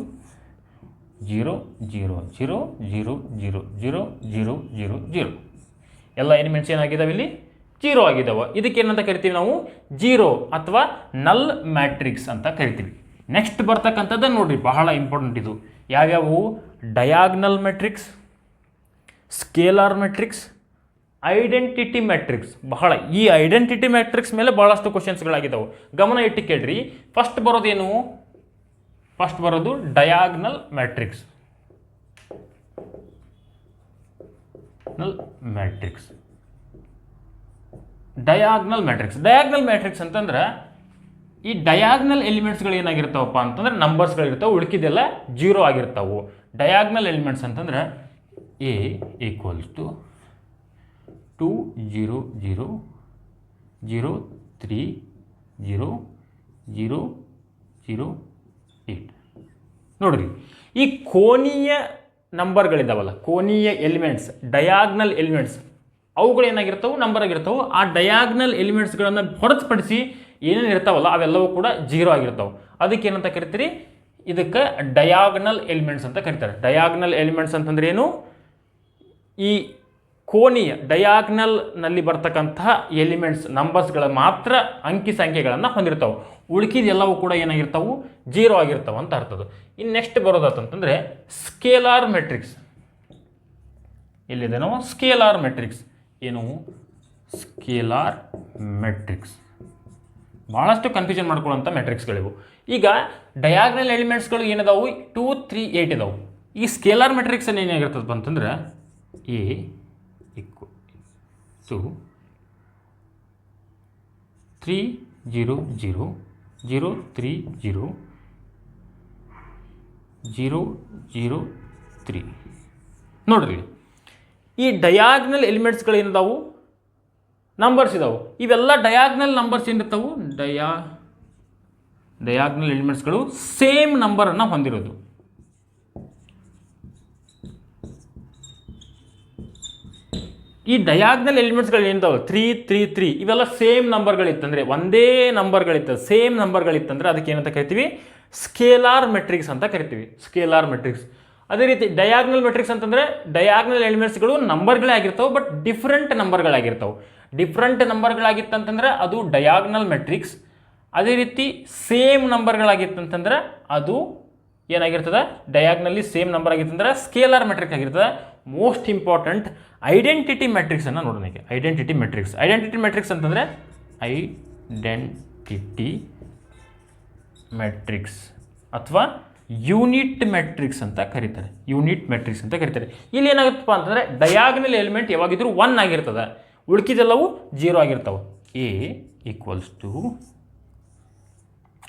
0 0 0 0 0 0 0 0 0 ಎಲ್ಲ ಎಲಿಮೆಂಟ್ಸ್ ಏನಾಗಿದ್ದಾವೆ? ಇಲ್ಲಿ ಜೀರೋ ಆಗಿದ್ದಾವೆ. ಇದಕ್ಕೇನಂತ ಕರಿತೀವಿ ನಾವು? ಜೀರೋ ಅಥವಾ ನಲ್ ಮ್ಯಾಟ್ರಿಕ್ಸ್ ಅಂತ ಕರಿತೀವಿ. ನೆಕ್ಸ್ಟ್ ಬರ್ತಕ್ಕಂಥದ್ದು ನೋಡಿರಿ, ಬಹಳ ಇಂಪಾರ್ಟೆಂಟ್ ಇದು. ಯಾವ್ಯಾವು? Diagonal matrix, scalar matrix, identity matrix. ಬಹಳ ಈ ಐಡೆಂಟಿಟಿ ಮ್ಯಾಟ್ರಿಕ್ಸ್ ಮೇಲೆ ಭಾಳಷ್ಟು ಕ್ವಶನ್ಸ್ಗಳಾಗಿದ್ದಾವೆ. ಗಮನ ಇಟ್ಟು ಕೇಳ್ರಿ. ಫಸ್ಟ್ ಬರೋದೇನು? ಫಸ್ಟ್ ಬರೋದು ಡಯಾಗ್ನಲ್ ಮ್ಯಾಟ್ರಿಕ್ಸ್. ಡಯಾಗ್ನಲ್ ಮ್ಯಾಟ್ರಿಕ್ಸ್ ಅಂತಂದ್ರೆ ಈ ಡಯಾಗ್ನಲ್ ಎಲಿಮೆಂಟ್ಸ್ಗಳು ಏನಾಗಿರ್ತಾವಪ್ಪ ಅಂತಂದ್ರೆ ನಂಬರ್ಸ್ಗಳಿರ್ತಾವೆ, ಉಳ್ಕಿದೆಲ್ಲ ಜೀರೋ ಆಗಿರ್ತಾವೆ. ಡಯಾಗ್ನಲ್ ಎಲಿಮೆಂಟ್ಸ್ ಅಂತಂದ್ರೆ ಎ ಈಕ್ವಲ್ಸ್ ಟು 2 0 0 0 3 0 0 0 8 ನೋಡ್ರಿ, ಈ ಕೋನೀಯ ನಂಬರ್ಗಳಿದಾವಲ್ಲ, ಕೋನೀಯ ಎಲಿಮೆಂಟ್ಸ್, ಡಯಾಗ್ನಲ್ ಎಲಿಮೆಂಟ್ಸ್, ಅವುಗಳು ಏನಾಗಿರ್ತಾವೆ? ನಂಬರ್ ಆಗಿರ್ತಾವೆ. ಆ ಡಯಾಗ್ನಲ್ ಎಲಿಮೆಂಟ್ಸ್ಗಳನ್ನು ಹೊರತುಪಡಿಸಿ ಏನೇನು ಇರ್ತಾವಲ್ಲ ಅವೆಲ್ಲವೂ ಕೂಡ ಜೀರೋ ಆಗಿರ್ತಾವೆ. ಅದಕ್ಕೆ ಏನಂತ ಕರಿತೀರಿ? ಇದಕ್ಕೆ ಡಯಾಗ್ನಲ್ ಎಲಿಮೆಂಟ್ಸ್ ಅಂತ ಕರೀತಾರೆ. ಡಯಾಗ್ನಲ್ ಎಲಿಮೆಂಟ್ಸ್ ಅಂತಂದ್ರೆ ಏನು? ಈ ಕೋನೀಯ ಡಯಾಗ್ನಲ್ನಲ್ಲಿ ಬರ್ತಕ್ಕಂತಹ ಎಲಿಮೆಂಟ್ಸ್ ನಂಬರ್ಸ್ಗಳ ಮಾತ್ರ ಅಂಕಿ ಸಂಖ್ಯೆಗಳನ್ನು ಹೊಂದಿರ್ತಾವೆ. ಉಳ್ಕಿದೆಲ್ಲವೂ ಕೂಡ ಏನಾಗಿರ್ತಾವೆ? ಜೀರೋ ಆಗಿರ್ತಾವೆ ಅಂತ ಅರ್ಥದ್ದು. ಇನ್ನು ನೆಕ್ಸ್ಟ್ ಬರೋದಂತಂದರೆ ಸ್ಕೇಲಾರ್ ಮೆಟ್ರಿಕ್ಸ್. ಎಲ್ಲಿದೆ ನಾವು? Scalar matrix. ಏನು? ಸ್ಕೇಲಾರ್ ಮೆಟ್ರಿಕ್ಸ್ ಭಾಳಷ್ಟು ಕನ್ಫ್ಯೂಷನ್ ಮಾಡ್ಕೊಳ್ಳೋಂಥ ಮೆಟ್ರಿಕ್ಸ್ಗಳಿವು. ಈಗ ಡಯಾಗ್ನಲ್ ಎಲಿಮೆಂಟ್ಸ್ಗಳು ಏನಿದಾವು? 2 3 8 ಇದಾವೆ. ಈ ಸ್ಕೇಲಾರ್ ಮೆಟ್ರಿಕ್ಸಲ್ಲಿ ಏನಾಗಿರ್ತದಪ್ಪ ಅಂತಂದ್ರೆ ಎ ಈಕ್ವಲ್ ಟು 3 0 0 0 3 0 0 0 3 ನೋಡ್ರಿ, ಈ ಡಯಾಗ್ನಲ್ ಎಲಿಮೆಂಟ್ಸ್ಗಳು ಏನಿದಾವು? ನಂಬರ್ಸ್ ಇದಾವೆ. ಇವೆಲ್ಲ ಡಯಾಗ್ನಲ್ ನಂಬರ್ಸ್ ಏನಿರ್ತಾವೆ? ಡಯಾಗ್ನಲ್ ಎಲಿಮೆಂಟ್ಸ್ಗಳು ಸೇಮ್ ನಂಬರನ್ನು ಹೊಂದಿರೋದು. ಈ ಡಯಾಗ್ನಲ್ ಎಲಿಮೆಂಟ್ಸ್ಗಳು ಏನಿದಾವೆ? 3 3 3 ಇವೆಲ್ಲ ಸೇಮ್ ನಂಬರ್ಗಳಿತ್ತಂದರೆ, ಒಂದೇ ನಂಬರ್ಗಳಿತ್ತು, ಸೇಮ್ ನಂಬರ್ಗಳಿತ್ತಂದರೆ ಅದಕ್ಕೆ ಏನಂತ ಕರಿತೀವಿ? ಸ್ಕೇಲಾರ್ ಮೆಟ್ರಿಕ್ಸ್ ಅಂತ ಕರಿತೀವಿ. Scalar matrix. ಅದೇ ರೀತಿ ಡಯಾಗ್ನಲ್ ಮೆಟ್ರಿಕ್ಸ್ ಅಂತಂದರೆ ಡಯಾಗ್ನಲ್ ಎಲಿಮೆಂಟ್ಸ್ಗಳು ನಂಬರ್ಗಳೇ ಆಗಿರ್ತಾವೆ, ಬಟ್ ಡಿಫ್ರೆಂಟ್ ನಂಬರ್ಗಳಾಗಿರ್ತಾವೆ. ಡಿಫ್ರೆಂಟ್ ನಂಬರ್ಗಳಾಗಿತ್ತಂತಂದ್ರೆ ಅದು ಡಯಾಗ್ನಲ್ ಮೆಟ್ರಿಕ್ಸ್. ಅದೇ ರೀತಿ ಸೇಮ್ ನಂಬರ್ಗಳಾಗಿತ್ತಂತಂದ್ರೆ ಅದು ಏನಾಗಿರ್ತದೆ? ಡಯಾಗ್ನಲ್ಲಿ ಸೇಮ್ ನಂಬರ್ ಆಗಿತ್ತಂದ್ರೆ ಸ್ಕೇಲಾರ್ ಮೆಟ್ರಿಕ್ಸ್ ಆಗಿರ್ತದೆ. ಮೋಸ್ಟ್ ಇಂಪಾರ್ಟೆಂಟ್ ಐಡೆಂಟಿಟಿ ಮೆಟ್ರಿಕ್ಸನ್ನು ನೋಡೋಣ. ಐಡೆಂಟಿಟಿ ಮೆಟ್ರಿಕ್ಸ್ ಅಂತಂದರೆ ಐಡೆಂಟಿಟಿ ಮೆಟ್ರಿಕ್ಸ್ ಅಥವಾ ಯೂನಿಟ್ ಮೆಟ್ರಿಕ್ಸ್ ಅಂತ ಕರೀತಾರೆ. ಇಲ್ಲಿ ಏನಾಗುತ್ತಪ್ಪ ಅಂತಂದರೆ ಡಯಾಗ್ನಲ್ ಎಲಿಮೆಂಟ್ ಯಾವಾಗಿದ್ರೂ 1 ಆಗಿರ್ತದೆ, ಉಳ್ಕಿದೆಲ್ಲವೂ 0 ಆಗಿರ್ತಾವೆ. ಎ ಈಕ್ವಲ್ಸ್ ಟು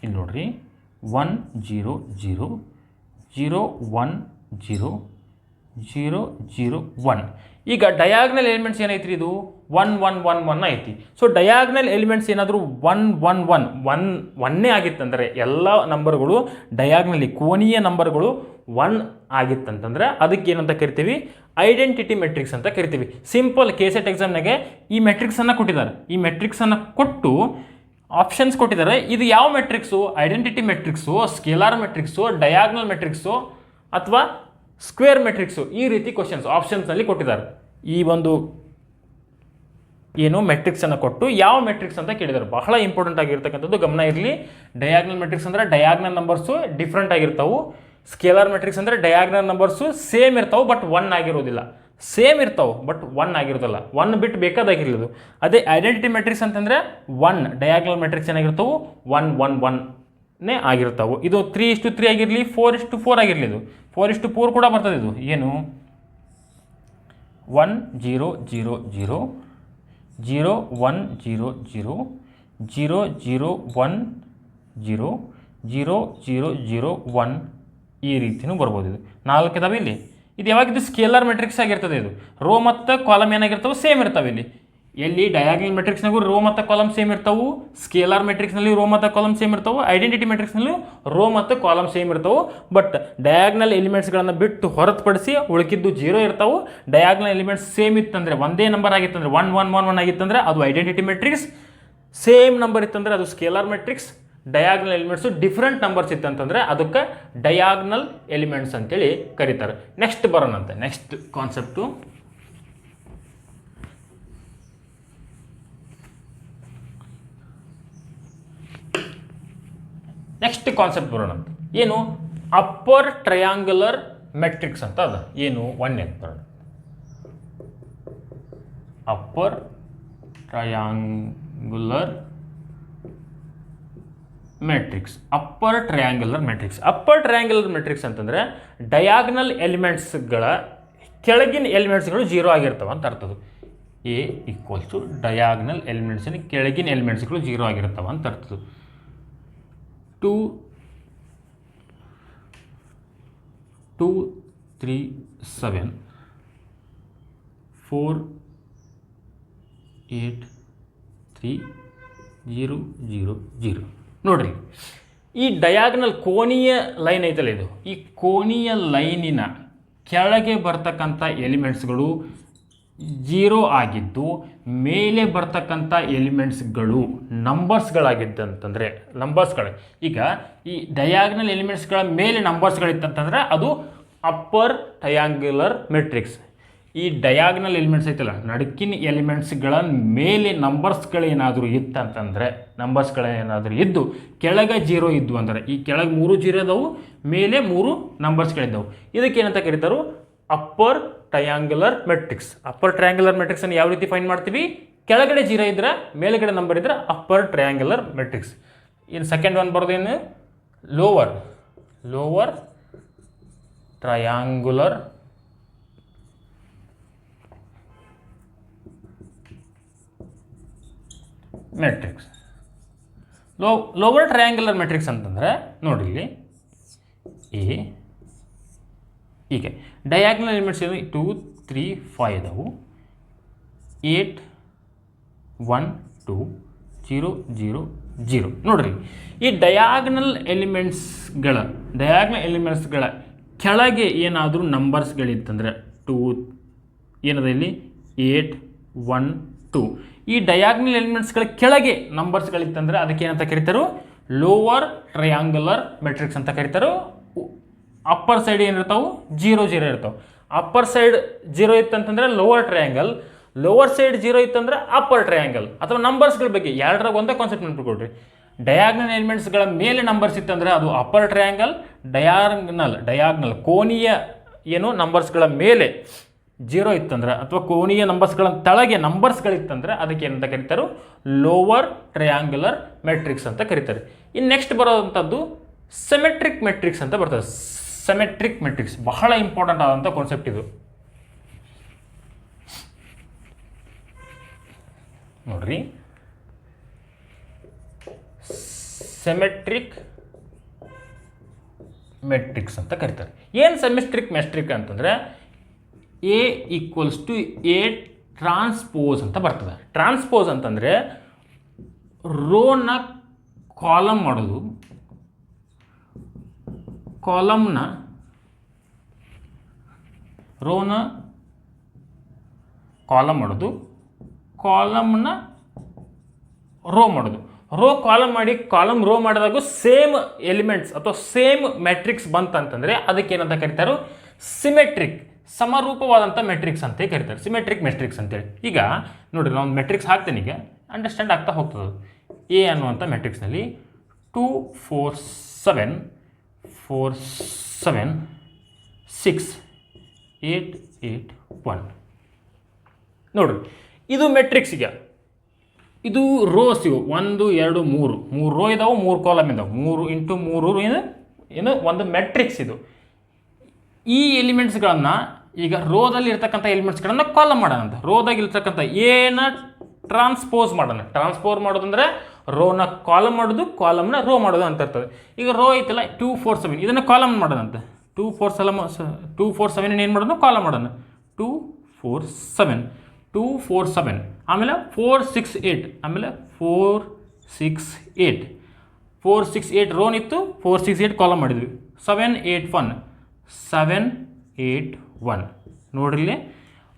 ಇಲ್ಲಿ ನೋಡ್ರಿ 1 0 0 0 1 0 0 0 1. ಈಗ ಡಯಾಗ್ನಲ್ ಎಲಿಮೆಂಟ್ಸ್ ಏನೈತ್ರಿ? ಇದು 1 1 1 1 ಐತಿ. ಸೊ ಡಯಾಗ್ನಲ್ ಎಲಿಮೆಂಟ್ಸ್ ಏನಾದರೂ 1 1 1 1 1 ಆಗಿತ್ತಂದರೆ ಎಲ್ಲ ನಂಬರ್ಗಳು ಡಯಾಗ್ನಲ್ಲಿ ಕೋನೀಯ ನಂಬರ್ಗಳು 1 ಆಗಿತ್ತಂತಂದ್ರೆ ಅದಕ್ಕೆ ಏನಂತ ಕರಿತೀವಿ? ಐಡೆಂಟಿಟಿ ಮೆಟ್ರಿಕ್ಸ್ ಅಂತ ಕರಿತೀವಿ. ಸಿಂಪಲ್ ಕೆಸೆಟ್ ಎಕ್ಸಾಮ್ನಾಗೆ ಈ ಮೆಟ್ರಿಕ್ಸನ್ನು ಕೊಟ್ಟಿದ್ದಾರೆ. ಈ ಮೆಟ್ರಿಕ್ಸನ್ನು ಕೊಟ್ಟು ಆಪ್ಷನ್ಸ್ ಕೊಟ್ಟಿದ್ದಾರೆ. ಇದು ಯಾವ matrix? Identity matrix, scalar matrix, diagonal matrix ಅಥವಾ ಸ್ಕ್ವೇರ್ ಮೆಟ್ರಿಕ್ಸು? ಈ ರೀತಿ ಕ್ವಶನ್ಸ್ ಆಪ್ಷನ್ಸ್ನಲ್ಲಿ ಕೊಟ್ಟಿದ್ದಾರೆ. ಈ ಒಂದು ಏನು ಮೆಟ್ರಿಕ್ಸನ್ನು ಕೊಟ್ಟು ಯಾವ ಮೆಟ್ರಿಕ್ಸ್ ಅಂತ ಕೇಳಿದ್ದಾರೆ. ಬಹಳ ಇಂಪಾರ್ಟೆಂಟ್ ಆಗಿರ್ತಕ್ಕಂಥದ್ದು ಗಮನ ಇರಲಿ. ಡಯಾಗ್ನಲ್ ಮೆಟ್ರಿಕ್ಸ್ ಅಂದರೆ ಡಯಾಗ್ನಲ್ ನಂಬರ್ಸು ಡಿಫ್ರೆಂಟ್ ಆಗಿರ್ತಾವೆ. ಸ್ಕೇಲಾರ್ ಮೆಟ್ರಿಕ್ಸ್ ಅಂದರೆ ಡಯಾಗ್ನಲ್ ನಂಬರ್ಸು ಸೇಮ್ ಇರ್ತಾವೆ ಬಟ್ ಒನ್ ಆಗಿರೋದಿಲ್ಲ. ಸೇಮ್ ಇರ್ತಾವೆ ಬಟ್ ಒನ್ ಆಗಿರೋದಿಲ್ಲ. ಒನ್ ಬಿಟ್ಟು ಬೇಕಾದಾಗಿರ್ಲಿದು. ಅದೇ ಐಡೆಂಟಿಟಿ ಮೆಟ್ರಿಕ್ಸ್ ಅಂತಂದರೆ ಒನ್, ಡಯಾಗ್ನಲ್ ಮೆಟ್ರಿಕ್ಸ್ ಏನಾಗಿರ್ತಾವೆ 1 1 1ನೇ ಆಗಿರ್ತಾವೆ. ಇದು 3:3 ಆಗಿರಲಿ, 4:4 ಆಗಿರಲಿ, ಇದು 4:4 ಕೂಡ ಬರ್ತದೆ. ಇದು ಏನು 1 0 0 0 0 1 0 0 0 0 1 0 0 0 0 1 ಈ ರೀತಿಯೂ ಬರ್ಬೋದು. ಇದು 4 ಇದಾವೆ ಇಲ್ಲಿ. ಇದು ಯಾವಾಗಿದ್ದು ಸ್ಕೇಲಾರ್ ಮೆಟ್ರಿಕ್ಸ್ ಆಗಿರ್ತದೆ. ಇದು ರೋ ಮತ್ತು ಕಾಲಮ್ ಏನಾಗಿರ್ತಾವೆ ಸೇಮ್ ಇರ್ತಾವೆ. ಇಲ್ಲಿ ಎಲ್ಲಿ ಡಯಾಗ್ನಲ್ ಮೆಟ್ರಿಕ್ಸ್ನಾಗೂ ರೋ ಮತ್ತು ಕಾಲಮ್ ಸೇಮ್ ಇರ್ತಾವೆ, ಸ್ಕೇಲಾರ್ ಮೆಟ್ರಿಕ್ಸ್ನಲ್ಲಿ ರೋ ಮತ್ತು ಕಾಲಮ್ ಸೇಮ್ ಇರ್ತಾವೆ, ಐಡೆಂಟಿಟಿ ಮೆಟ್ರಿಕ್ಸ್ನಲ್ಲೂ ರೋ ಮತ್ತು ಕಾಲಮ್ ಸೇಮ್ ಇರ್ತಾವೆ. ಬಟ್ ಡಯಾಗ್ನಲ್ ಎಲಿಮೆಂಟ್ಸ್ಗಳನ್ನು ಬಿಟ್ಟು ಹೊರತುಪಡಿಸಿ ಉಳಿಕಿದ್ದು 0 ಇರ್ತಾವೆ. ಡಯಾಗ್ನಲ್ ಎಲಿಮೆಂಟ್ಸ್ ಸೇಮ್ ಇತ್ತಂದರೆ, ಒಂದೇ ನಂಬರ್ ಆಗಿತ್ತಂದರೆ 1 1 1 1 ಆಗಿತ್ತಂದರೆ ಅದು ಐಡೆಂಟಿಟಿ ಮೆಟ್ರಿಕ್ಸ್. ಸೇಮ್ ನಂಬರ್ ಇತ್ತಂದರೆ ಅದು scalar matrix. Diagonal elements different numbers ಇತ್ತಂತಂದರೆ ಅದಕ್ಕೆ ಡಯಾಗ್ನಲ್ ಎಲಿಮೆಂಟ್ಸ್ ಅಂತೇಳಿ ಕರೀತಾರೆ. ನೆಕ್ಸ್ಟ್ ಬರೋಣಂತೆ. ನೆಕ್ಸ್ಟ್ ಕಾನ್ಸೆಪ್ಟು ಬರೋಣಂತ. ಏನು ಅಪ್ಪರ್ ಟ್ರಯಾಂಗುಲರ್ ಮೆಟ್ರಿಕ್ಸ್ ಅಂತ ಅದ. ಏನು 1 ಬರೋಣ. Upper triangular matrix. Upper triangular matrix ಅಂತಂದರೆ ಡಯಾಗ್ನಲ್ ಎಲಿಮೆಂಟ್ಸ್ಗಳ ಕೆಳಗಿನ ಎಲಿಮೆಂಟ್ಸ್ಗಳು 0 ಆಗಿರ್ತವೆ ಅಂತ ಅರ್ಥದು. ಎ ಈಕ್ವಲ್ಸ್ ಟು ಡಯಾಗ್ನಲ್ ಎಲಿಮೆಂಟ್ಸಿನ ಕೆಳಗಿನ ಎಲಿಮೆಂಟ್ಸ್ಗಳು 0 ಆಗಿರ್ತವೆ ಅಂತ ಅರ್ಥದು. 2 3 7 4 8 3 0 0 0 ನೋಡ್ರಿ. ಈ ಡಯಾಗ್ನಲ್ ಕೋನೀಯ ಲೈನ್ ಐತಲ್ಲ, ಇದು ಈ ಕೋನೀಯ ಲೈನಿನ ಕೆಳಗೆ ಬರ್ತಕ್ಕಂಥ ಎಲಿಮೆಂಟ್ಸ್ಗಳು 0 ಆಗಿದ್ದು ಮೇಲೆ ಬರ್ತಕ್ಕಂಥ ಎಲಿಮೆಂಟ್ಸ್ಗಳು ನಂಬರ್ಸ್ಗಳಾಗಿದ್ದಂತಂದರೆ ನಂಬರ್ಸ್ಗಳು. ಈಗ ಈ ಡಯಾಗ್ನಲ್ ಎಲಿಮೆಂಟ್ಸ್ಗಳ ಮೇಲೆ ನಂಬರ್ಸ್ಗಳಿತ್ತಂತಂದರೆ ಅದು ಅಪ್ಪರ್ ಟ್ರಯಾಂಗ್ಯುಲರ್ ಮೆಟ್ರಿಕ್ಸ್. ಈ ಡಯಾಗ್ನಲ್ ಎಲಿಮೆಂಟ್ಸ್ ಐತಲ್ಲ, ನಡುಕಿನ ಎಲಿಮೆಂಟ್ಸ್ಗಳ ಮೇಲೆ ನಂಬರ್ಸ್ಗಳೇನಾದರೂ ಇದ್ದು ಕೆಳಗೆ 0 ಇದ್ದು ಅಂದರೆ, ಈ ಕೆಳಗೆ 3 0 ಇದಾವೆ, ಮೇಲೆ 3 ನಂಬರ್ಸ್ಗಳಿದ್ದಾವೆ. ಇದಕ್ಕೇನಂತ ಕರೀತಾರೋ upper triangular matrix. Upper triangular ಮೆಟ್ರಿಕ್ಸನ್ನು ಯಾವ ರೀತಿ ಫೈಂಡ್ ಮಾಡ್ತೀವಿ? ಕೆಳಗಡೆ 0 ಇದ್ದರೆ ಮೇಲ್ಗಡೆ ನಂಬರ್ ಇದ್ದರೆ ಅಪ್ಪರ್ ಟ್ರಯಾಂಗ್ಯುಲರ್ ಮೆಟ್ರಿಕ್ಸ್. ಇನ್ನು ಸೆಕೆಂಡ್ ಒನ್ ಬರೋದೇನು? Lower triangular matrix. Lower triangular matrix ಅಂತಂದರೆ ನೋಡ್ರಿ ಇಲ್ಲಿ ಎ ಹೀಗೆ ಡಯಾಗ್ನಲ್ ಎಲಿಮೆಂಟ್ಸ್ 2 3 5 ಇದಾವೆ. 8 1 2 0 0 0 ನೋಡ್ರಿ. ಈ ಡಯಾಗ್ನಲ್ ಎಲಿಮೆಂಟ್ಸ್ಗಳ ಕೆಳಗೆ ಏನಾದರೂ ನಂಬರ್ಸ್ಗಳಿತ್ತಂದರೆ 2 ಏನದ ಇಲ್ಲಿ 8 1 2 ಈ ಡಯಾಗ್ನಲ್ ಎಲಿಮೆಂಟ್ಸ್ಗಳ ಕೆಳಗೆ ನಂಬರ್ಸ್ಗಳಿತ್ತಂದರೆ ಅದಕ್ಕೆ ಏನಂತ ಕರೀತಾರೋ ಲೋವರ್ ಟ್ರಯಾಂಗ್ಯುಲರ್ ಮೆಟ್ರಿಕ್ಸ್ ಅಂತ ಕರೀತಾರೋ. ಅಪ್ಪರ್ ಸೈಡ್ ಏನಿರ್ತಾವೆ 0 0 ಇರ್ತಾವೆ. ಅಪ್ಪರ್ ಸೈಡ್ 0 ಇತ್ತಂತಂದರೆ ಲೋವರ್ ಟ್ರಯಾಂಗಲ್, ಲೋವರ್ ಸೈಡ್ 0 ಇತ್ತಂದರೆ ಅಪ್ಪರ್ ಟ್ರಯಾಂಗಲ್. ಅಥವಾ ನಂಬರ್ಸ್ಗಳ ಬಗ್ಗೆ ಎರಡರಾಗ ಒಂದೇ ಕಾನ್ಸೆಪ್ಟ್ ನೆನಪಿಕೊಡ್ರಿ. ಡಯಾಗ್ನಲ್ ಎಲಿಮೆಂಟ್ಸ್ಗಳ ಮೇಲೆ ನಂಬರ್ಸ್ ಇತ್ತಂದರೆ ಅದು ಅಪ್ಪರ್ ಟ್ರಯಾಂಗಲ್. ಡಯಾಗ್ನಲ್ ಕೋನೀಯ ಏನು ನಂಬರ್ಸ್ಗಳ ಮೇಲೆ 0 ಇತ್ತಂದ್ರೆ ಅಥವಾ ಕೋನೀಯ ನಂಬರ್ಸ್ಗಳ ತಳಗೆ ನಂಬರ್ಸ್ಗಳಿತ್ತಂದ್ರೆ ಅದಕ್ಕೆ ಏನಂತ ಕರೀತಾರೆ? ಲೋವರ್ ಟ್ರಯಾಂಗ್ಯುಲರ್ ಮೆಟ್ರಿಕ್ಸ್ ಅಂತ ಕರೀತಾರೆ. ಇನ್ನು ನೆಕ್ಸ್ಟ್ ಬರೋವಂಥದ್ದು ಸಿಮೆಟ್ರಿಕ್ ಮೆಟ್ರಿಕ್ಸ್ ಅಂತ ಬರ್ತದೆ. ಸಿಮೆಟ್ರಿಕ್ ಮೆಟ್ರಿಕ್ಸ್ ಬಹಳ ಇಂಪಾರ್ಟೆಂಟ್ ಆದಂಥ ಕಾನ್ಸೆಪ್ಟ್ ಇದು. ನೋಡ್ರಿ, ಸಿಮೆಟ್ರಿಕ್ ಮೆಟ್ರಿಕ್ಸ್ ಅಂತ ಕರೀತಾರೆ. ಏನು ಸಿಮೆಟ್ರಿಕ್ ಮೆಟ್ರಿಕ್ ಅಂತಂದರೆ A equals to A transpose ಅಂತ ಬರ್ತದೆ. ಟ್ರಾನ್ಸ್ಪೋಸ್ ಅಂತಂದರೆ ರೋನ ಕಾಲಮ್ ಮಾಡೋದು, ರೋನ ಕಾಲಮ್ ಮಾಡೋದು, ಕಾಲಮ್ನ ರೋ ಮಾಡೋದು. ರೋ ಕಾಲಮ್ ಮಾಡಿ ಕಾಲಮ್ ರೋ ಮಾಡಿದಾಗ ಸೇಮ್ ಎಲಿಮೆಂಟ್ಸ್ ಅಥವಾ ಸೇಮ್ ಮ್ಯಾಟ್ರಿಕ್ಸ್ ಬಂತಂತಂದರೆ ಅದಕ್ಕೆ ಏನಂತ ಕರೀತಾರೆ? ಸಿಮೆಟ್ರಿಕ್. ಸಮರೂಪವಾದಂಥ ಮೆಟ್ರಿಕ್ಸ್ ಅಂತ ಕರೀತಾರೆ, ಸಿಮೆಟ್ರಿಕ್ ಮೆಟ್ರಿಕ್ಸ್ ಅಂತೇಳಿ. ಈಗ ನೋಡಿರಿ, ನಾನು ಮೆಟ್ರಿಕ್ಸ್ ಹಾಕ್ತೇನೆ, ಈಗ ಅಂಡರ್ಸ್ಟ್ಯಾಂಡ್ ಆಗ್ತಾ ಹೋಗ್ತದೆ. ಎ ಅನ್ನುವಂಥ ಮೆಟ್ರಿಕ್ಸ್ನಲ್ಲಿ 2 4 7 4 7 6 8 8 1 ನೋಡಿರಿ, ಇದು ಮೆಟ್ರಿಕ್ಸ್. ಈಗ ಇದು ರೋಸ್, ಇವು 1 2 3 ರೋ ಇದಾವೆ, 3 ಕಾಲಮ್ ಇದಾವೆ, 3 ಇಂಟು 3 ಏನು ಒಂದು ಮೆಟ್ರಿಕ್ಸ್ ಇದು. ಈ ಎಲಿಮೆಂಟ್ಸ್ಗಳನ್ನು ಈಗ ರೋದಲ್ಲಿ ಇರ್ತಕ್ಕಂಥ ಎಲಿಮೆಂಟ್ಸ್ಗಳನ್ನು ಕಾಲಮ್ ಮಾಡೋಣ ಅಂತ. ರೋದಾಗ ಇರ್ತಕ್ಕಂಥ ಏನ ಟ್ರಾನ್ಸ್ಪೋಸ್ ಮಾಡೋಣ. ಟ್ರಾನ್ಸ್ಪೋಸ್ ಮಾಡೋದಂದ್ರೆ ರೋನ ಕಾಲಮ್ ಮಾಡೋದು, ಕಾಲಮ್ನ ರೋ ಮಾಡೋದು ಅಂತ ಇರ್ತದೆ. ಈಗ ರೋ ಐತಲ್ಲ 2 4 7, ಇದನ್ನು ಕಾಲಮ್ ಮಾಡೋದಂತ. 2 4 7 ಏನು ಮಾಡೋದು, ಕಾಲಮ್ ಮಾಡೋಣ. 2 4 7 2 4 7, ಆಮೇಲೆ 4 6 8, ಆಮೇಲೆ 4 6 8 4 6 8 ರೋನ್ ಇತ್ತು, 4 6 8 ಕಾಲಮ್ ಮಾಡಿದ್ವಿ. 7 8 1 7 8 1 ನೋಡ್ರಿ,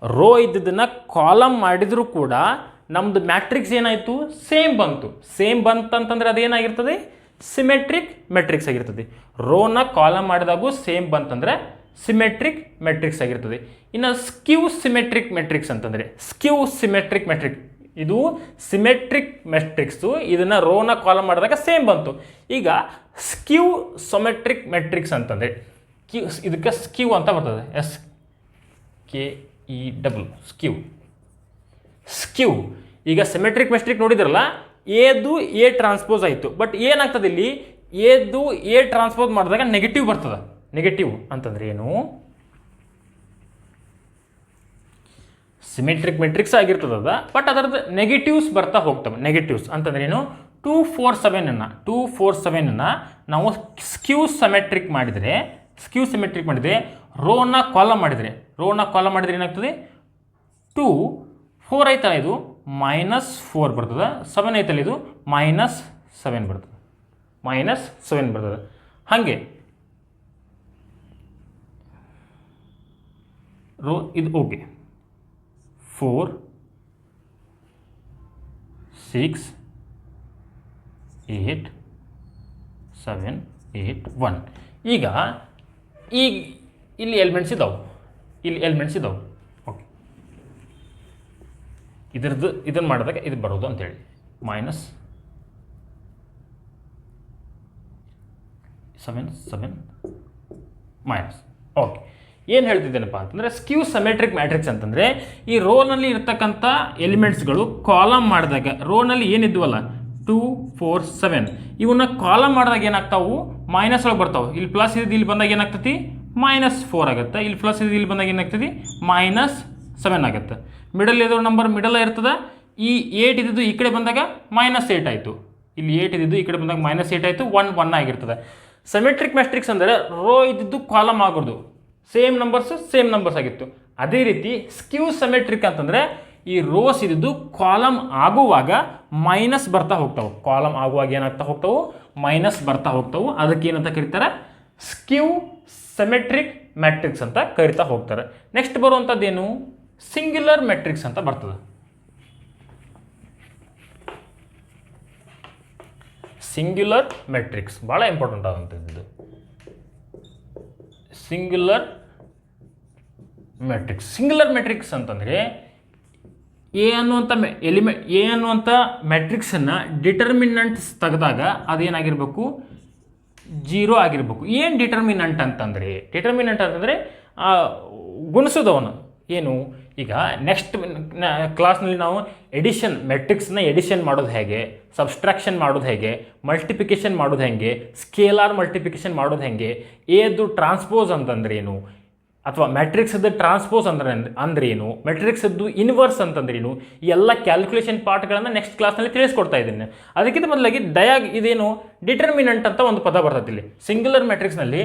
ರೋ ಇದ್ದದನ್ನು ಕಾಲಮ್ ಮಾಡಿದರೂ ಕೂಡ ನಮ್ಮದು ಮ್ಯಾಟ್ರಿಕ್ಸ್ ಏನಾಯಿತು, ಸೇಮ್ ಬಂತು. ಸೇಮ್ ಬಂತಂತಂದ್ರೆ ಅದೇನಾಗಿರ್ತದೆ, ಸಿಮೆಟ್ರಿಕ್ ಮೆಟ್ರಿಕ್ಸ್ ಆಗಿರ್ತದೆ. ರೋನ ಕಾಲಮ್ ಮಾಡಿದಾಗೂ ಸೇಮ್ ಬಂತಂದರೆ ಸಿಮೆಟ್ರಿಕ್ ಮೆಟ್ರಿಕ್ಸ್ ಆಗಿರ್ತದೆ. ಇನ್ನು ಸ್ಕ್ಯೂ ಸಿಮೆಟ್ರಿಕ್ ಮೆಟ್ರಿಕ್ಸ್ ಅಂತಂದರೆ, ಸ್ಕ್ಯೂ ಸಿಮೆಟ್ರಿಕ್ ಮೆಟ್ರಿಕ್ ಇದು ಸಿಮೆಟ್ರಿಕ್ ಮೆಟ್ರಿಕ್ಸು, ಇದನ್ನು ರೋನ ಕಾಲಮ್ ಮಾಡಿದಾಗ ಸೇಮ್ ಬಂತು. ಈಗ ಸ್ಕ್ಯೂ ಸೊಮೆಟ್ರಿಕ್ ಮೆಟ್ರಿಕ್ಸ್ ಅಂತಂದರೆ ಇದಕ್ಕೆ ಸ್ಕ್ಯೂ ಅಂತ ಬರ್ತದೆ, SKEW ಸ್ಕ್ಯೂ. ಸ್ಕ್ಯೂ ಈಗ ಸಿಮೆಟ್ರಿಕ್ ಮೆಟ್ರಿಕ್ ನೋಡಿದ್ರಲ್ಲ, ಎದು ಎ ಟ್ರಾನ್ಸ್ಪೋಸ್ ಆಯಿತು. ಬಟ್ ಏನಾಗ್ತದೆ ಇಲ್ಲಿ, ಎದು ಎ ಟ್ರಾನ್ಸ್ಪೋಸ್ ಮಾಡಿದಾಗ ನೆಗೆಟಿವ್ ಬರ್ತದೆ. ನೆಗೆಟಿವ್ ಅಂತಂದ್ರೆ ಏನು, ಸಿಮೆಟ್ರಿಕ್ ಮೆಟ್ರಿಕ್ಸ್ ಆಗಿರ್ತದ, ಬಟ್ ಅದರದ್ದು ನೆಗೆಟಿವ್ಸ್ ಬರ್ತಾ ಹೋಗ್ತವೆ. ನೆಗೆಟಿವ್ಸ್ ಅಂತಂದ್ರೆ ಏನು, 2 4 7 ನಾವು ಸ್ಕ್ಯೂ ಸಿಮೆಟ್ರಿಕ್ ಮಾಡಿದರೆ, ರೋನ ಕಾಲಮ್ ಮಾಡಿದರೆ, ಏನಾಗ್ತದೆ, 2 4 ಐತಲ್ಲ, ಇದು -4 ಬರ್ತದೆ. 7 ಐತಲ್ಲ, ಇದು -7 ಬರ್ತದೆ. -7 ಬರ್ತದೆ. ಹಾಗೆ ರೋ ಇದು ಓಕೆ. 4 6 8 7 8 1 ಈಗ ಇಲ್ಲಿ ಎಲಿಮೆಂಟ್ಸ್ ಇದಾವೆ, ಓಕೆ. ಇದನ್ನು ಮಾಡಿದಾಗ ಇದು ಬರೋದು ಅಂತೇಳಿ -7 ಓಕೆ. ಏನು ಹೇಳ್ತಿದ್ದೇನಪ್ಪ ಅಂತಂದರೆ, ಸ್ಕ್ಯೂ ಸಿಮೆಟ್ರಿಕ್ ಮ್ಯಾಟ್ರಿಕ್ಸ್ ಅಂತಂದರೆ ಈ ರೋನಲ್ಲಿ ಇರ್ತಕ್ಕಂಥ ಎಲಿಮೆಂಟ್ಸ್ಗಳು ಕಾಲಮ್ ಮಾಡಿದಾಗ, ರೋನಲ್ಲಿ ಏನಿದ್ವಲ್ಲ 2 4 7 ಇವನ್ನ ಕಾಲಮ್ ಮಾಡಿದಾಗ ಏನಾಗ್ತಾವು, ಮೈನಸ್ ಒಳಗೆ ಬರ್ತಾವೆ. ಇಲ್ಲಿ ಪ್ಲಸ್ ಇದ್ದು ಇಲ್ಲಿ ಬಂದಾಗ ಏನಾಗ್ತತಿ, -4 ಆಗುತ್ತೆ. ಇಲ್ಲಿ ಪ್ಲಸ್ ಇದ್ದು ಇಲ್ಲಿ ಬಂದಾಗ ಏನಾಗ್ತದೆ, -7 ಆಗುತ್ತೆ. ಮಿಡಲ್ ಇರೋ ನಂಬರ್ ಮಿಡಲ್ ಇರ್ತದೆ. ಈ 8 ಇದ್ದಿದ್ದು ಈ ಕಡೆ ಬಂದಾಗ -8 ಆಯಿತು. ಇಲ್ಲಿ 8 ಇದ್ದಿದ್ದು ಈ ಕಡೆ ಬಂದಾಗ -8 ಆಯಿತು. 1 1 ಆಗಿರ್ತದೆ. ಸಿಮೆಟ್ರಿಕ್ ಮ್ಯಾಟ್ರಿಕ್ಸ್ ಅಂದರೆ ರೋ ಇದ್ದಿದ್ದು ಕಾಲಮ್ ಆಗೋದು, ಸೇಮ್ ನಂಬರ್ಸ್ ಆಗಿತ್ತು. ಅದೇ ರೀತಿ ಸ್ಕ್ಯೂ ಸಿಮೆಟ್ರಿಕ್ ಅಂತಂದರೆ ಈ ರೋಸ್ ಇದ್ದಿದ್ದು ಕಾಲಮ್ ಆಗುವಾಗ ಮೈನಸ್ ಬರ್ತಾ ಹೋಗ್ತಾವೆ. ಕಾಲಮ್ ಆಗುವಾಗ ಏನಾಗ್ತಾ ಹೋಗ್ತಾವೆ, ಮೈನಸ್ ಬರ್ತಾ ಹೋಗ್ತಾವೆ. ಅದಕ್ಕೆ ಏನಂತ ಕರೀತಾರೆ, ಸ್ಕ್ಯೂ ಸಿಮೆಟ್ರಿಕ್ ಮ್ಯಾಟ್ರಿಕ್ಸ್ ಅಂತ ಕರಿತಾ ಹೋಗ್ತಾರೆ. ನೆಕ್ಸ್ಟ್ ಬರುವಂಥದ್ದೇನು, ಸಿಂಗ್ಯುಲರ್ ಮೆಟ್ರಿಕ್ಸ್ ಅಂತ ಬರ್ತದೆ. ಸಿಂಗ್ಯುಲರ್ ಮೆಟ್ರಿಕ್ಸ್ ಭಾಳ ಇಂಪಾರ್ಟೆಂಟ್ ಆದಂಥದ್ದು. ಸಿಂಗ್ಯುಲರ್ ಮೆಟ್ರಿಕ್ಸ್ ಅಂತಂದರೆ ಎ ಅನ್ನುವಂಥ ಮೆಟ್ರಿಕ್ಸನ್ನು ಡಿಟರ್ಮಿನೆಂಟ್ಸ್ ತೆಗೆದಾಗ ಅದೇನಾಗಿರಬೇಕು, 0 ಆಗಿರಬೇಕು. ಏನು ಡಿಟರ್ಮಿನೆಂಟ್ ಅಂತಂದರೆ ಗುಣಿಸೋದವನು ಏನು. ಈಗ ನೆಕ್ಸ್ಟ್ ಕ್ಲಾಸ್ನಲ್ಲಿ ನಾವು ಮೆಟ್ರಿಕ್ಸ್ನ ಎಡಿಷನ್ ಮಾಡೋದು ಹೇಗೆ, ಸಬ್ಸ್ಟ್ರಾಕ್ಷನ್ ಮಾಡೋದು ಹೇಗೆ, ಮಲ್ಟಿಪ್ಲಿಕೇಶನ್ ಮಾಡೋದು ಹೆಂಗೆ, ಸ್ಕೇಲಾರ್ ಮಲ್ಟಿಪ್ಲಿಕೇಶನ್ ಮಾಡೋದು ಹೆಂಗೆ, ಎದು ಟ್ರಾನ್ಸ್ಪೋಸ್ ಅಂತಂದ್ರೆ ಏನು, ಅಥವಾ ಮ್ಯಾಟ್ರಿಕ್ಸ್ದು ಟ್ರಾನ್ಸ್ಪೋಸ್ ಅಂದ್ರೆ ಏನು, ಮ್ಯಾಟ್ರಿಕ್ಸ್ದು ಇನ್ವರ್ಸ್ ಅಂತಂದ್ರೇನು, ಈ ಎಲ್ಲ ಕ್ಯಾಲ್ಕುಲೇಷನ್ ಪಾರ್ಟ್ಗಳನ್ನು ನೆಕ್ಸ್ಟ್ ಕ್ಲಾಸ್ನಲ್ಲಿ ತಿಳಿಸ್ಕೊಡ್ತಾ ಇದ್ದೀನಿ. ಅದಕ್ಕಿಂತ ಮೊದಲಾಗಿ ಇದೇನು ಡಿಟರ್ಮಿನೆಂಟ್ ಅಂತ ಒಂದು ಪದ ಬರ್ತದೆ ಇಲ್ಲಿ. ಸಿಂಗ್ಯುಲರ್ ಮ್ಯಾಟ್ರಿಕ್ಸ್ನಲ್ಲಿ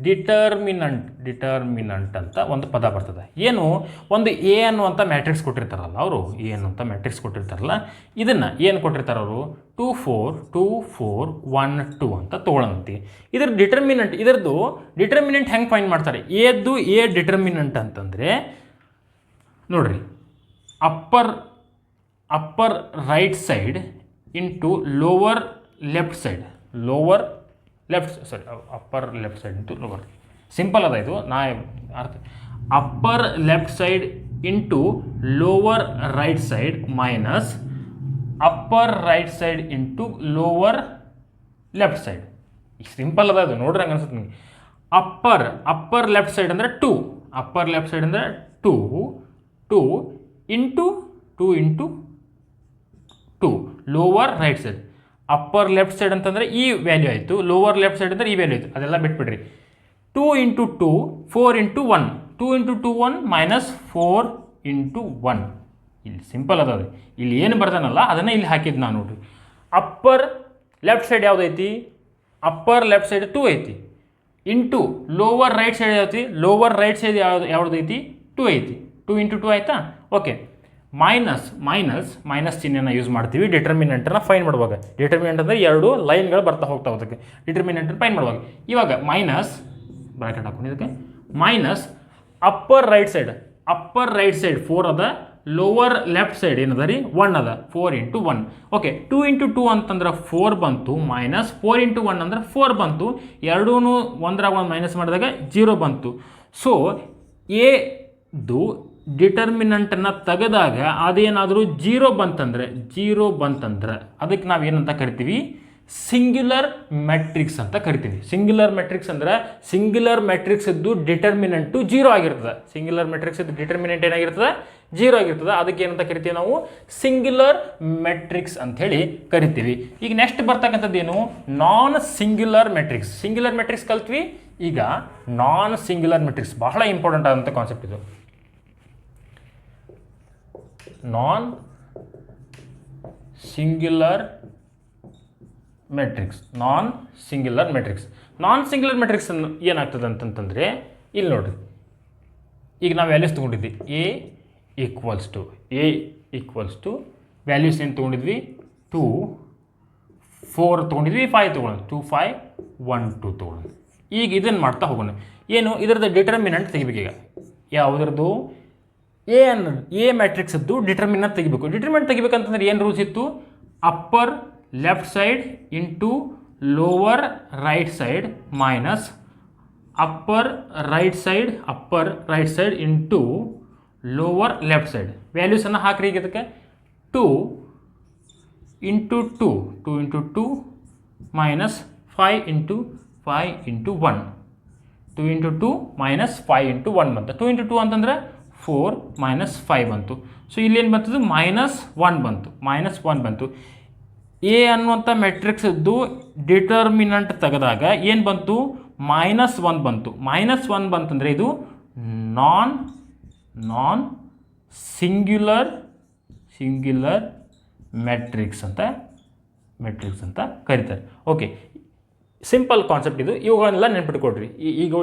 ಡಿಟರ್ಮಿನೆಂಟ್ ಅಂತ ಒಂದು ಪದ ಬರ್ತದೆ. ಏನು, ಒಂದು ಎ ಅನ್ನುವಂಥ ಮ್ಯಾಟ್ರಿಕ್ಸ್ ಕೊಟ್ಟಿರ್ತಾರಲ್ಲ ಅವರು, ಇದನ್ನು ಏನು ಕೊಟ್ಟಿರ್ತಾರೆ ಅವರು, 2 4 2 4 1 2 ಅಂತ ತೊಗೊಳಂತಿ. ಇದರದ್ದು ಡಿಟರ್ಮಿನೆಂಟ್ ಹೆಂಗೆ ಫೈಂಡ್ ಮಾಡ್ತಾರೆ, ಎ ಡಿಟರ್ಮಿನೆಂಟ್ ಅಂತಂದರೆ ನೋಡ್ರಿ, upper right side into lower left side, upper left side into lower. Simple ಅದ ಇದು, upper left side into lower right side minus upper right side into lower left side. Simple ಅದ ಅದು, ನೋಡ್ರಿ ಹಂಗೆ ಅನ್ಸುತ್ತೆ ನಿಮಗೆ. ಅಪ್ಪರ್ ಲೆಫ್ಟ್ ಸೈಡ್ ಅಂದರೆ 2, upper left side ಅಂದರೆ 2 into 2 lower right side. Upper left side ಅಂತಂದರೆ ಈ ವ್ಯಾಲ್ಯೂ ಆಯಿತು, ಲೋವರ್ ಲೆಫ್ಟ್ ಸೈಡ್ ಅಂದರೆ ಈ ವ್ಯಾಲ್ಯೂ ಆಯಿತು, ಅದೆಲ್ಲ ಬಿಟ್ಬಿಡ್ರಿ. 2 into 2 4 into 1, 2 into 2 1 minus 4 into 1. ಇಲ್ಲಿ ಸಿಂಪಲ್ ಅದ ಅದು, ಇಲ್ಲಿ ಏನು ಬರ್ತಾನಲ್ಲ ಅದನ್ನು ಇಲ್ಲಿ ಹಾಕಿದ್ದು ನಾನು ನೋಡ್ರಿ. ಅಪ್ಪರ್ ಲೆಫ್ಟ್ ಸೈಡ್ ಯಾವುದೈತಿ, ಅಪ್ಪರ್ ಲೆಫ್ಟ್ ಸೈಡ್ 2 ಐತಿ, ಇಂಟು ಲೋವರ್ ರೈಟ್ ಸೈಡ್ ಐತಿ, ಲೋವರ್ ರೈಟ್ ಸೈಡ್ ಯಾವುದೈತಿ 2 ಐತಿ, 2 ಇಂಟು 2 ಆಯಿತಾ. ಓಕೆ, ಮೈನಸ್ ಚಿಹ್ನೆನ ಯೂಸ್ ಮಾಡ್ತೀವಿ ಡಿಟರ್ಮಿನೆಂಟನ್ನು ಫೈನ್ ಮಾಡುವಾಗ. ಡಿಟರ್ಮಿನೆಂಟ್ ಅಂದರೆ 2 ಲೈನ್ಗಳು ಬರ್ತಾ ಹೋಗ್ತಾವೆ, ಅದಕ್ಕೆ ಡಿಟರ್ಮಿನೆಂಟನ್ನು ಫೈನ್ ಮಾಡುವಾಗ. ಇವಾಗ ಮೈನಸ್ ಬ್ರಾಕೆಟ್ ಹಾಕೊಂಡಿದ್ದಕ್ಕೆ ಮೈನಸ್ ಅಪ್ಪರ್ ರೈಟ್ ಸೈಡ್ 4 ಅದ, ಲೋವರ್ ಲೆಫ್ಟ್ ಸೈಡ್ ಏನದ ರೀ 1 ಅದ, 4 ಇಂಟು 1. ಓಕೆ, 2 ಇಂಟು 2 ಅಂತಂದ್ರೆ 4 ಬಂತು, ಮೈನಸ್ 4 ಇಂಟು 1 ಅಂದ್ರೆ 4 ಬಂತು, ಎರಡೂ ಒಂದರಾಗ ಒಂದು ಮೈನಸ್ ಮಾಡಿದಾಗ 0 ಬಂತು. ಸೊ ಎದು ಡಿಟರ್ಮಿನೆಂಟನ್ನು ತೆಗೆದಾಗ ಅದೇನಾದರೂ 0 ಬಂತಂದ್ರೆ ಅದಕ್ಕೆ ನಾವು ಏನಂತ ಕರಿತೀವಿ, ಸಿಂಗ್ಯುಲರ್ ಮೆಟ್ರಿಕ್ಸ್ ಅಂತ ಕರಿತೀವಿ. ಸಿಂಗ್ಯುಲರ್ ಮೆಟ್ರಿಕ್ಸ್ ಅಂದ್ರೆ ಸಿಂಗ್ಯುಲರ್ ಮೆಟ್ರಿಕ್ಸ್ ಇದ್ದು ಡಿಟರ್ಮಿನೆಂಟು 0 ಆಗಿರ್ತದೆ. ಸಿಂಗ್ಯುಲರ್ ಮೆಟ್ರಿಕ್ಸ್ ಇದ್ದು ಡಿಟರ್ಮಿನೆಂಟ್ ಏನಾಗಿರ್ತದೆ 0 ಆಗಿರ್ತದೆ. ಅದಕ್ಕೆ ಏನಂತ ಕರಿತೀವಿ ನಾವು, ಸಿಂಗ್ಯುಲರ್ ಮೆಟ್ರಿಕ್ಸ್ ಅಂಥೇಳಿ ಕರಿತೀವಿ. ಈಗ ನೆಕ್ಸ್ಟ್ ಬರ್ತಕ್ಕಂಥದ್ದು ಏನು, non singular matrix. Singular matrix ಕಲ್ತ್ವಿ, ಈಗ ನಾನ್ ಸಿಂಗ್ಯುಲರ್ ಮೆಟ್ರಿಕ್ಸ್ ಬಹಳ ಇಂಪಾರ್ಟೆಂಟ್ ಆದಂಥ ಕಾನ್ಸೆಪ್ಟ್ ಇದು. Non singular matrix. Non singular matrix ಏನಾಗ್ತದೆ ಅಂತಂತಂದರೆ ಇಲ್ಲಿ ನೋಡಿರಿ, ಈಗ ನಾವು ವ್ಯಾಲ್ಯೂಸ್ ತೊಗೊಂಡಿದ್ವಿ. ಎ ಈಕ್ವಲ್ಸ್ ಟು ವ್ಯಾಲ್ಯೂಸ್ ಏನು ತೊಗೊಂಡಿದ್ವಿ, 2 4 ತೊಗೊಂಡಿದ್ವಿ, 5 ತೊಗೊಂಡು 2 5 1 2 ತೊಗೊಂಡು. ಈಗ ಇದನ್ನು ಮಾಡ್ತಾ ಹೋಗೋಣ. ಏನು ಇದರದ್ದು ಡಿಟರ್ಮಿನೆಂಟ್ ತೆಗಿಬೇಕು. ಈಗ ಯಾವುದ್ರದ್ದು ಎ ಮ್ಯಾಟ್ರಿಕ್ಸದ್ದು ಡಿಟರ್ಮಿನೆಂಟ್ ತೆಗಿಬೇಕು. ಡಿಟರ್ಮಿನೆಂಟ್ ತೆಗಿಬೇಕಂತಂದ್ರೆ ಏನು ರೂಲ್ಸ್ ಇತ್ತು, upper left side into lower right side minus upper right side into lower left side. ವ್ಯಾಲ್ಯೂಸನ್ನು ಹಾಕ್ರಿ. ಈಗ ಇದಕ್ಕೆ 2 into 2 minus 5 into 1 2 into 2 minus 5 into 1 ಬಂತು. 2 ಇಂಟು 2 ಅಂತಂದರೆ 4 ಮೈನಸ್ 5 ಬಂತು. ಸೊ ಇಲ್ಲೇನು ಬಂತದ್ದು, -1 ಬಂತು. ಎ ಅನ್ನುವಂಥ ಮೆಟ್ರಿಕ್ಸದ್ದು ಡಿಟರ್ಮಿನೆಂಟ್ ತೆಗೆದಾಗ ಏನು ಬಂತು, -1 ಬಂತು. -1 ಬಂತಂದರೆ ಇದು ನಾನ್ ಸಿಂಗ್ಯುಲರ್ ಮೆಟ್ರಿಕ್ಸ್ ಅಂತ ಕರೀತಾರೆ. ಓಕೆ, ಸಿಂಪಲ್ ಕಾನ್ಸೆಪ್ಟ್ ಇದು. ಇವುಗಳನ್ನೆಲ್ಲ ನೆನ್ಪಿಟ್ಕೊಡ್ರಿ.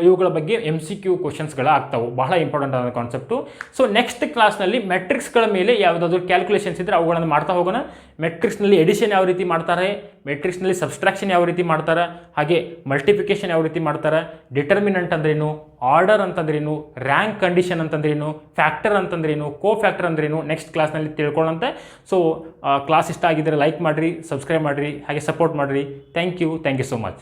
ಇವುಗಳ ಬಗ್ಗೆ MCQ ಕ್ವಶನ್ಸ್ಗಳು ಆಗ್ತಾವೆ, ಬಹಳ ಇಂಪಾರ್ಟೆಂಟ್ ಆದ ಕಾನ್ಸೆಪ್ಟು. ಸೊ ನೆಕ್ಸ್ಟ್ ಕ್ಲಾಸ್ನಲ್ಲಿ ಮೆಟ್ರಿಕ್ಸ್ಗಳ ಮೇಲೆ ಯಾವುದಾದ್ರೂ ಕ್ಯಾಲ್ಕುಲೇಷನ್ಸ್ ಇದ್ದರೆ ಅವುಗಳನ್ನು ಮಾಡ್ತಾ ಹೋಗೋಣ. ಮೆಟ್ರಿಕ್ಸ್ನಲ್ಲಿ ಎಡಿಷನ್ ಯಾವ ರೀತಿ ಮಾಡ್ತಾರೆ, ಮೆಟ್ರಿಕ್ಸ್ನಲ್ಲಿ ಸಬ್ಸ್ಟ್ರಾಕ್ಷನ್ ಯಾವ ರೀತಿ ಮಾಡ್ತಾರೆ, ಹಾಗೆ ಮಲ್ಟಿಫಿಕೇಷನ್ ಯಾವ ರೀತಿ ಮಾಡ್ತಾರೆ, ಡಿಟರ್ಮಿನೆಂಟ್ ಅಂದ್ರೇನು, ಆರ್ಡರ್ ಅಂತಂದ್ರೇನು, ರ್ಯಾಂಕ್ ಕಂಡೀಷನ್ ಅಂತಂದ್ರೇನು, ಫ್ಯಾಕ್ಟರ್ ಅಂತಂದ್ರೇನು, ಫ್ಯಾಕ್ಟರ್ ಅಂದ್ರೇನು ನೆಕ್ಸ್ಟ್ ಕ್ಲಾಸ್ನಲ್ಲಿ ತಿಳ್ಕೊಳ್ಳೋಂತೆ. ಸೊ ಕ್ಲಾಸ್ ಇಷ್ಟ ಆಗಿದ್ದರೆ ಲೈಕ್ ಮಾಡಿರಿ, ಸಬ್ಸ್ಕ್ರೈಬ್ ಮಾಡಿರಿ, ಹಾಗೆ ಸಪೋರ್ಟ್ ಮಾಡಿರಿ. Thank you so much.